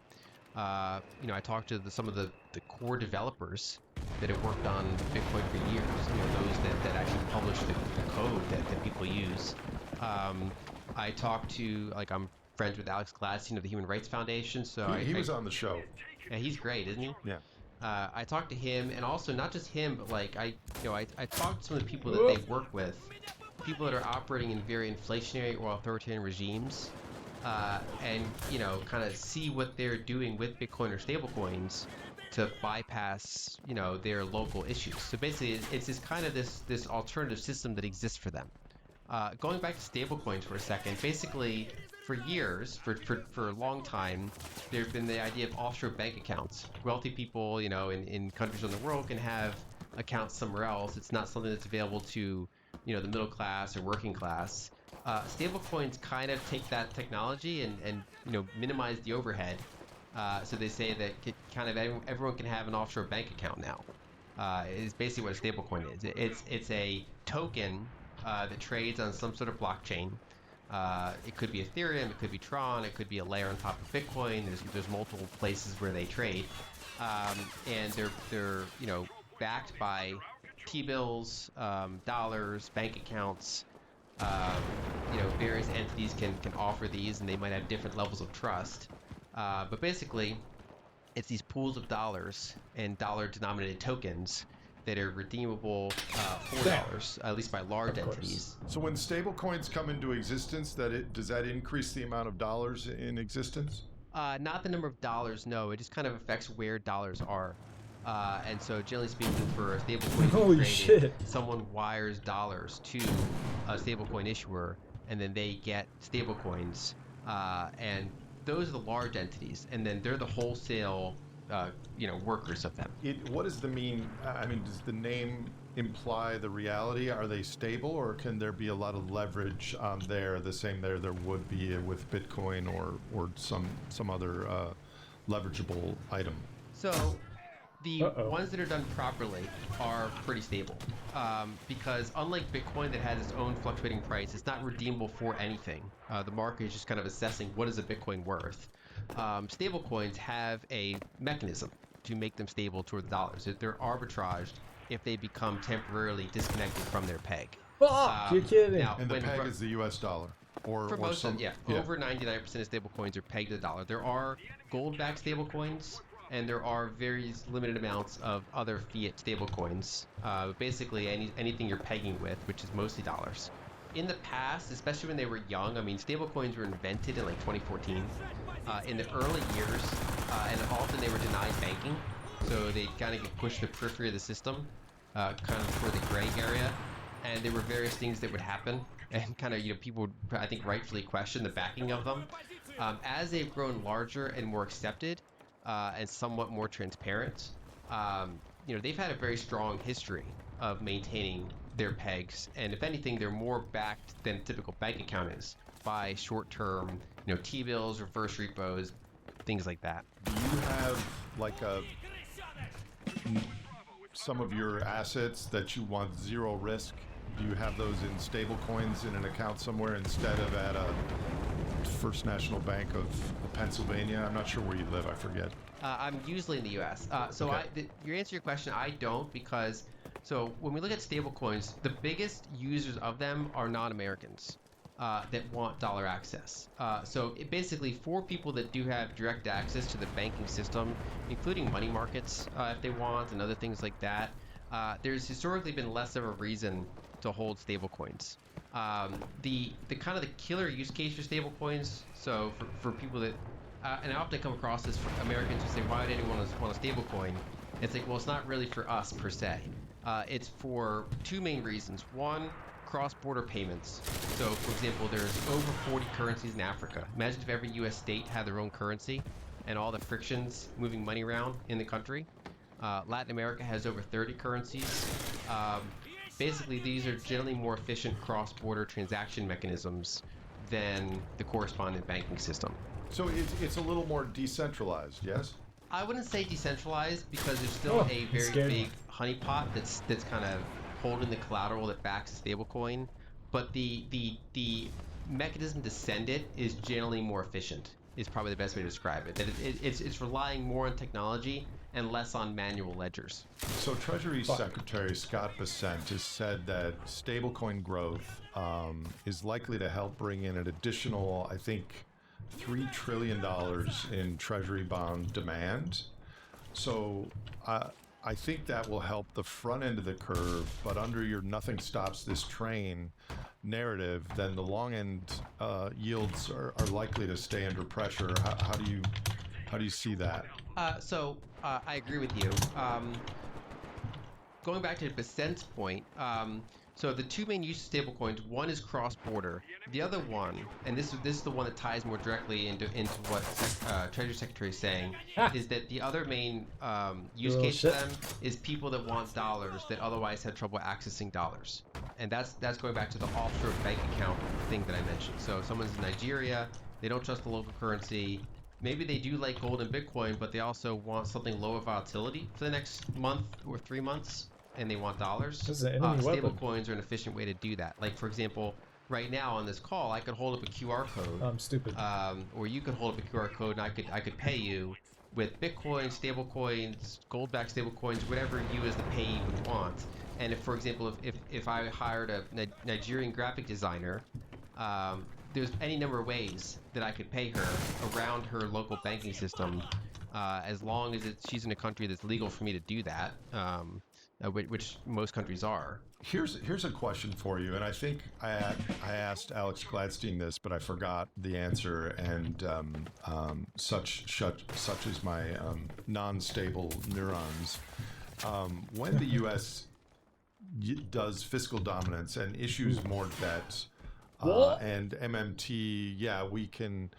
S2: I talked to some of the core developers that have worked on Bitcoin for years, those that actually publish the code that people use. I talked to, I'm friends with Alex Gladstein of the Human Rights Foundation, so
S3: he was on the show.
S2: Yeah, he's great, isn't he?
S3: Yeah.
S2: I talked to him, and also not just him, but I talked to some of the people that they work with, people that are operating in very inflationary or authoritarian regimes, and kind of see what they're doing with Bitcoin or stablecoins to bypass their local issues. So basically, it's this alternative system that exists for them. Going back to stablecoins for a second, basically for years, for a long time, there's been the idea of offshore bank accounts. Wealthy people, in countries in the world can have accounts somewhere else. It's not something that's available to, the middle class or working class. Stablecoins kind of take that technology and minimize the overhead. So they say that kind of everyone can have an offshore bank account now. Is basically what a stablecoin is. It's a token that trades on some sort of blockchain. It could be Ethereum, it could be Tron, it could be a layer on top of Bitcoin. There's multiple places where they trade, and they're backed by T-bills, dollars, bank accounts. Various entities can offer these, and they might have different levels of trust. But basically, it's these pools of dollars and dollar-denominated tokens that are redeemable for dollars, at least by large entities.
S3: So when stablecoins come into existence, does that increase the amount of dollars in existence?
S2: Not the number of dollars, no. It just kind of affects where dollars are. And so generally speaking, for a stablecoin someone wires dollars to a stablecoin issuer, and then they get stablecoins. And those are the large entities. And then they're the wholesale workers of them.
S3: What does the mean? I mean, does the name imply the reality? Are they stable, or can there be a lot of leverage on there, the same there would be with Bitcoin or some other leverageable item?
S2: So the
S1: Uh-oh.
S2: ones that are done properly are pretty stable, because unlike Bitcoin that has its own fluctuating price, it's not redeemable for anything. The market is just kind of assessing what is a Bitcoin worth. Stable coins have a mechanism to make them stable toward the dollars. They're arbitraged if they become temporarily disconnected from their peg.
S1: Fuck, you're kidding.
S2: Now,
S3: And the peg is the U.S. dollar,
S2: for
S3: or
S2: most
S3: some
S2: of over 99% of stable coins are pegged to the dollar. There are gold-backed stable coins, and there are very limited amounts of other fiat stable coins. Basically, anything you're pegging with, which is mostly dollars. In the past, especially when they were young, I mean, stable coins were invented in like 2014. In the early years, and often they were denied banking, so they kind of get pushed to the periphery of the system, kind of toward the gray area. And there were various things that would happen, and kind of people would, I think, rightfully question the backing of them. As they've grown larger and more accepted, and somewhat more transparent, they've had a very strong history of maintaining their pegs, and if anything, they're more backed than a typical bank account is by short-term, T-bills, reverse repos, things like that.
S3: Do you have like some of your assets that you want zero risk? Do you have those in stable coins in an account somewhere instead of at a First National Bank of Pennsylvania? I'm not sure where you live. I forget.
S2: I'm usually in the U.S.
S3: Okay.
S2: Your answer to your question, I don't, because when we look at stable coins, the biggest users of them are non-Americans that want dollar access. Basically, for people that do have direct access to the banking system, including money markets if they want, and other things like that, there's historically been less of a reason to hold stable coins. The kind of the killer use case for stable coins, so for people that, and I often come across this for Americans who say, why would anyone want a stable coin? It's like, well, it's not really for us per se. It's for two main reasons. One, cross-border payments. So, for example, there's over 40 currencies in Africa. Imagine if every U.S. state had their own currency and all the frictions moving money around in the country. Latin America has over 30 currencies. Basically, these are generally more efficient cross-border transaction mechanisms than the correspondent banking system.
S3: So it's a little more decentralized, yes?
S2: I wouldn't say decentralized, because there's still a very big honeypot that's kind of holding the collateral that backs a stablecoin, but the mechanism to send it is generally more efficient, is probably the best way to describe it. That it's relying more on technology and less on manual ledgers.
S3: So Treasury Secretary Scott Bessent has said that stablecoin growth is likely to help bring in an additional, I think, $3 trillion in Treasury bond demand. So I think that will help the front end of the curve, but under your nothing stops this train narrative, then the long end yields are likely to stay under pressure. How do you see that?
S2: I agree with you. Going back to Bessent's point, so the two main uses of stablecoins, one is cross-border. The other one, and this is the one that ties more directly into what Treasury Secretary is saying, is that the other main use case for them is people that want dollars that otherwise had trouble accessing dollars. And that's going back to the offshore bank account thing that I mentioned. So if someone's in Nigeria, they don't trust the local currency. Maybe they do like gold and Bitcoin, but they also want something lower volatility for the next month or 3 months, and they want dollars. Stable coins are an efficient way to do that. Like, for example, right now on this call, I could hold up a QR code.
S1: I'm stupid.
S2: Or you could hold up a QR code, and I could pay you with Bitcoin, stable coins, gold-backed stable coins, whatever you as the payee would want. And if, for example, if I hired a Nigerian graphic designer, there's any number of ways that I could pay her around her local banking system, as long as she's in a country that's legal for me to do that, which most countries are.
S3: Here's a question for you, and I think I asked Alex Gladstein this, but I forgot the answer, and such is my non-stable neurons. When the U.S. does fiscal dominance and issues more debt, and MMT, we can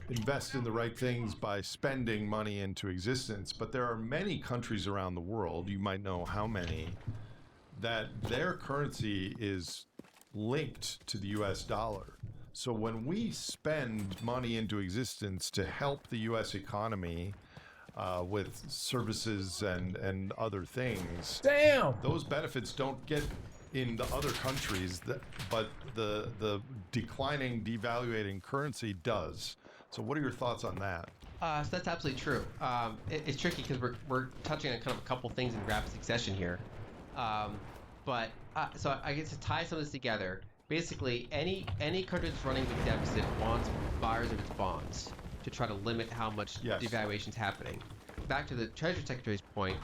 S3: invest in the right things by spending money into existence. But there are many countries around the world, you might know how many, that their currency is linked to the US dollar. So when we spend money into existence to help the US economy with services and other things,
S1: Damn.
S3: those benefits don't get in the other countries, but the declining, devaluating currency does. So what are your thoughts on that?
S2: So that's absolutely true. It's tricky because we're touching on kind of a couple things in rapid succession here. So I guess to tie some of this together, basically any country that's running a deficit wants buyers of its bonds to try to limit how much devaluation is happening. Back to the Treasury Secretary's point,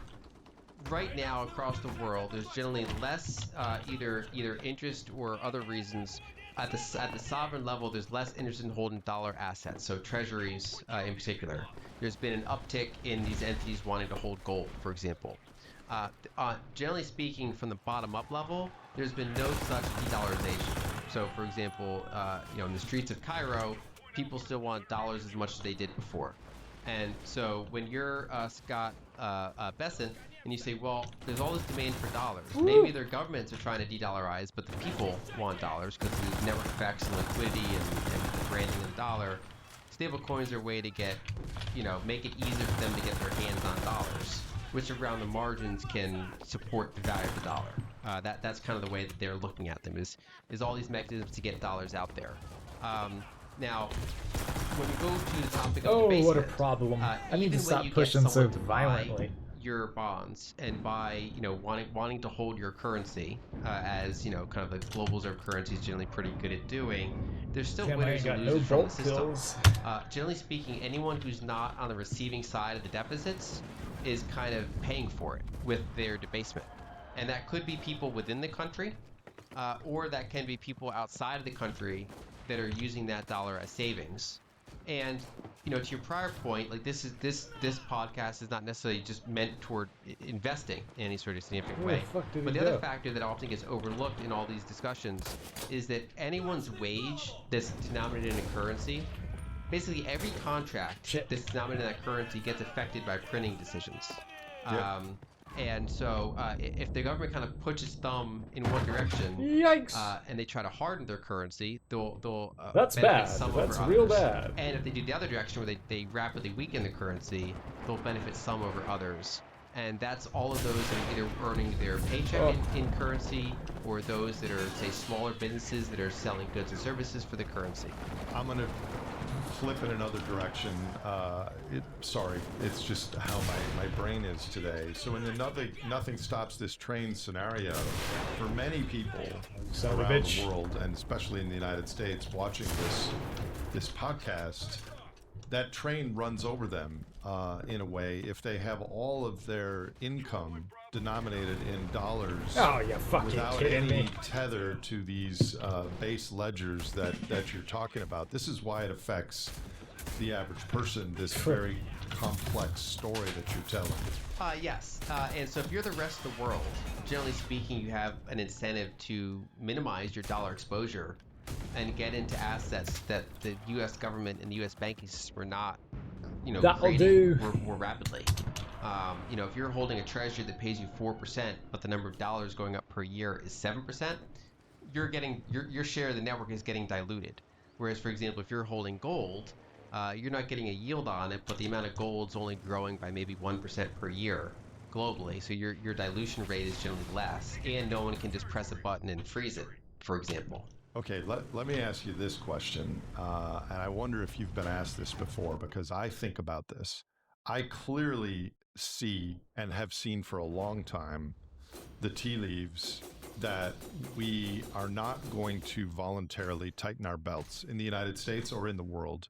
S2: right now across the world, there's generally less either interest or other reasons. At the sovereign level, there's less interest in holding dollar assets, so treasuries in particular. There's been an uptick in these entities wanting to hold gold, for example. Generally speaking, from the bottom-up level, there's been no such de-dollarization. So, for example, in the streets of Cairo, people still want dollars as much as they did before. And so when you're Scott Bessent, and you say, well, there's all this demand for dollars. Maybe their governments are trying to de-dollarize, but the people want dollars because of the network effects and liquidity and the branding of the dollar. Stable coins are a way to make it easier for them to get their hands on dollars, which around the margins can support the value of the dollar. That's kind of the way that they're looking at them, is all these mechanisms to get dollars out there. Now, when we go to the topic of debasement,
S1: what a problem. I need to stop pushing so violently.
S2: Your bonds and by wanting to hold your currency as kind of the global reserve currency is generally pretty good at doing, there's still winners and losers from the system. Generally speaking, anyone who's not on the receiving side of the deficits is kind of paying for it with their debasement, and that could be people within the country, or that can be people outside of the country that are using that dollar as savings. And to your prior point, like this podcast is not necessarily just meant toward investing in any sort of significant way. But the other factor that often gets overlooked in all these discussions is that anyone's wage that's denominated in a currency, basically every contract that's denominated in that currency gets affected by printing decisions. And so if the government kind of puts its thumb in one direction, and they try to harden their currency, they'll
S1: that's
S2: benefit
S1: bad.
S2: some
S1: That's
S2: over
S1: real
S2: others.
S1: bad.
S2: And if they do the other direction where they rapidly weaken the currency, they'll benefit some over others. And that's all of those that are either earning their paycheck in currency, or those that are, say, smaller businesses that are selling goods and services for the currency.
S3: I'm going to flip in another direction. Sorry, it's just how my brain is today. So in the nothing stops this train scenario, for many people around the world, and especially in the United States, watching this podcast, that train runs over them in a way if they have all of their income denominated in dollars without any tether to these base ledgers that you're talking about. This is why it affects the average person, this very complex story that you're telling.
S2: Yes. And so if you're the rest of the world, generally speaking, you have an incentive to minimize your dollar exposure and get into assets that the U.S. government and the U.S. banking system are not, creating more rapidly. If you're holding a treasury that pays you 4%, but the number of dollars going up per year is 7%, you're getting your share of the network is getting diluted. Whereas, for example, if you're holding gold, you're not getting a yield on it, but the amount of gold's only growing by maybe 1% per year globally. So your dilution rate is generally less, and no one can just press a button and freeze it, for example.
S3: Okay, let me ask you this question, and I wonder if you've been asked this before, because I think about this. I clearly see and have seen for a long time the tea leaves that we are not going to voluntarily tighten our belts in the United States or in the world.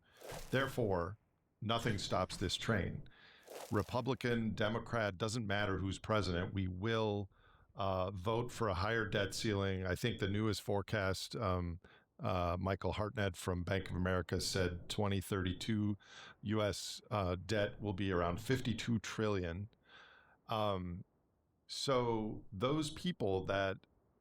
S3: Therefore, nothing stops this train. Republican, Democrat, doesn't matter who's president, we will vote for a higher debt ceiling. I think the newest forecast, Michael Hartnett from Bank of America said 2032 U.S. debt will be around 52 trillion. So those people that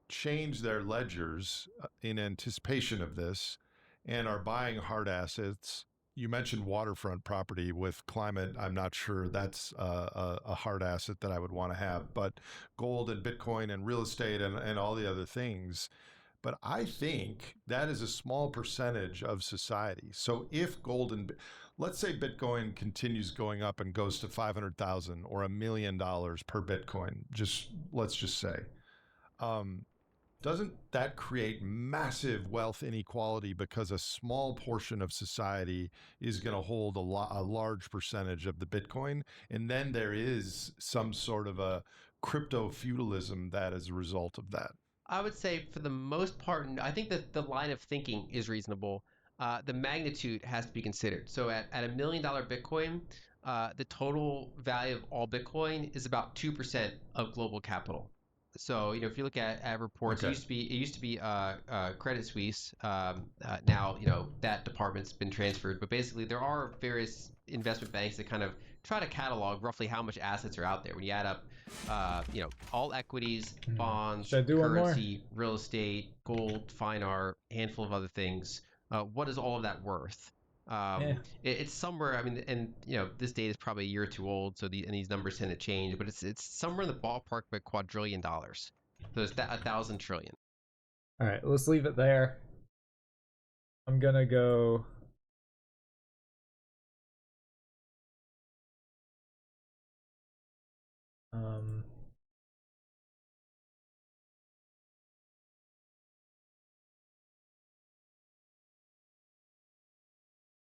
S3: change their ledgers in anticipation of this and are buying hard assets You mentioned waterfront property with climate. I'm not sure that's a hard asset that I would want to have, but gold and Bitcoin and real estate and all the other things. But I think that is a small percentage of society. So if gold and let's say Bitcoin continues going up and goes to 500,000 or $1 million per Bitcoin, just let's just say, um, doesn't that create massive wealth inequality because a small portion of society is going to hold a large percentage of the Bitcoin, and then there is some sort of a crypto feudalism that is a result of that.
S2: I would say for the most part, I think that the line of thinking is reasonable. The magnitude has to be considered. So at $1 million Bitcoin, the total value of all Bitcoin is about 2% of global capital. So, if you look at reports,
S3: Okay.
S2: it used to be Credit Suisse. Now, that department's been transferred, but basically there are various investment banks that kind of try to catalog roughly how much assets are out there. When you add up all equities, bonds,
S1: Should I do one more?
S2: currency, real estate, gold, fine art, handful of other things. What is all of that worth?
S1: Yeah.
S2: It's somewhere. I mean, and this data is probably a year or two old, so these numbers tend to change, but it's somewhere in the ballpark of $250 billion. So it's that 1,000 trillion.
S1: All right, let's leave it there. I'm gonna go. Um,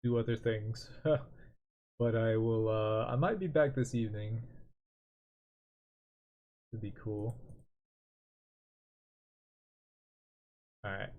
S1: do other things. But I will I might be back this evening. It'd be cool. Alright.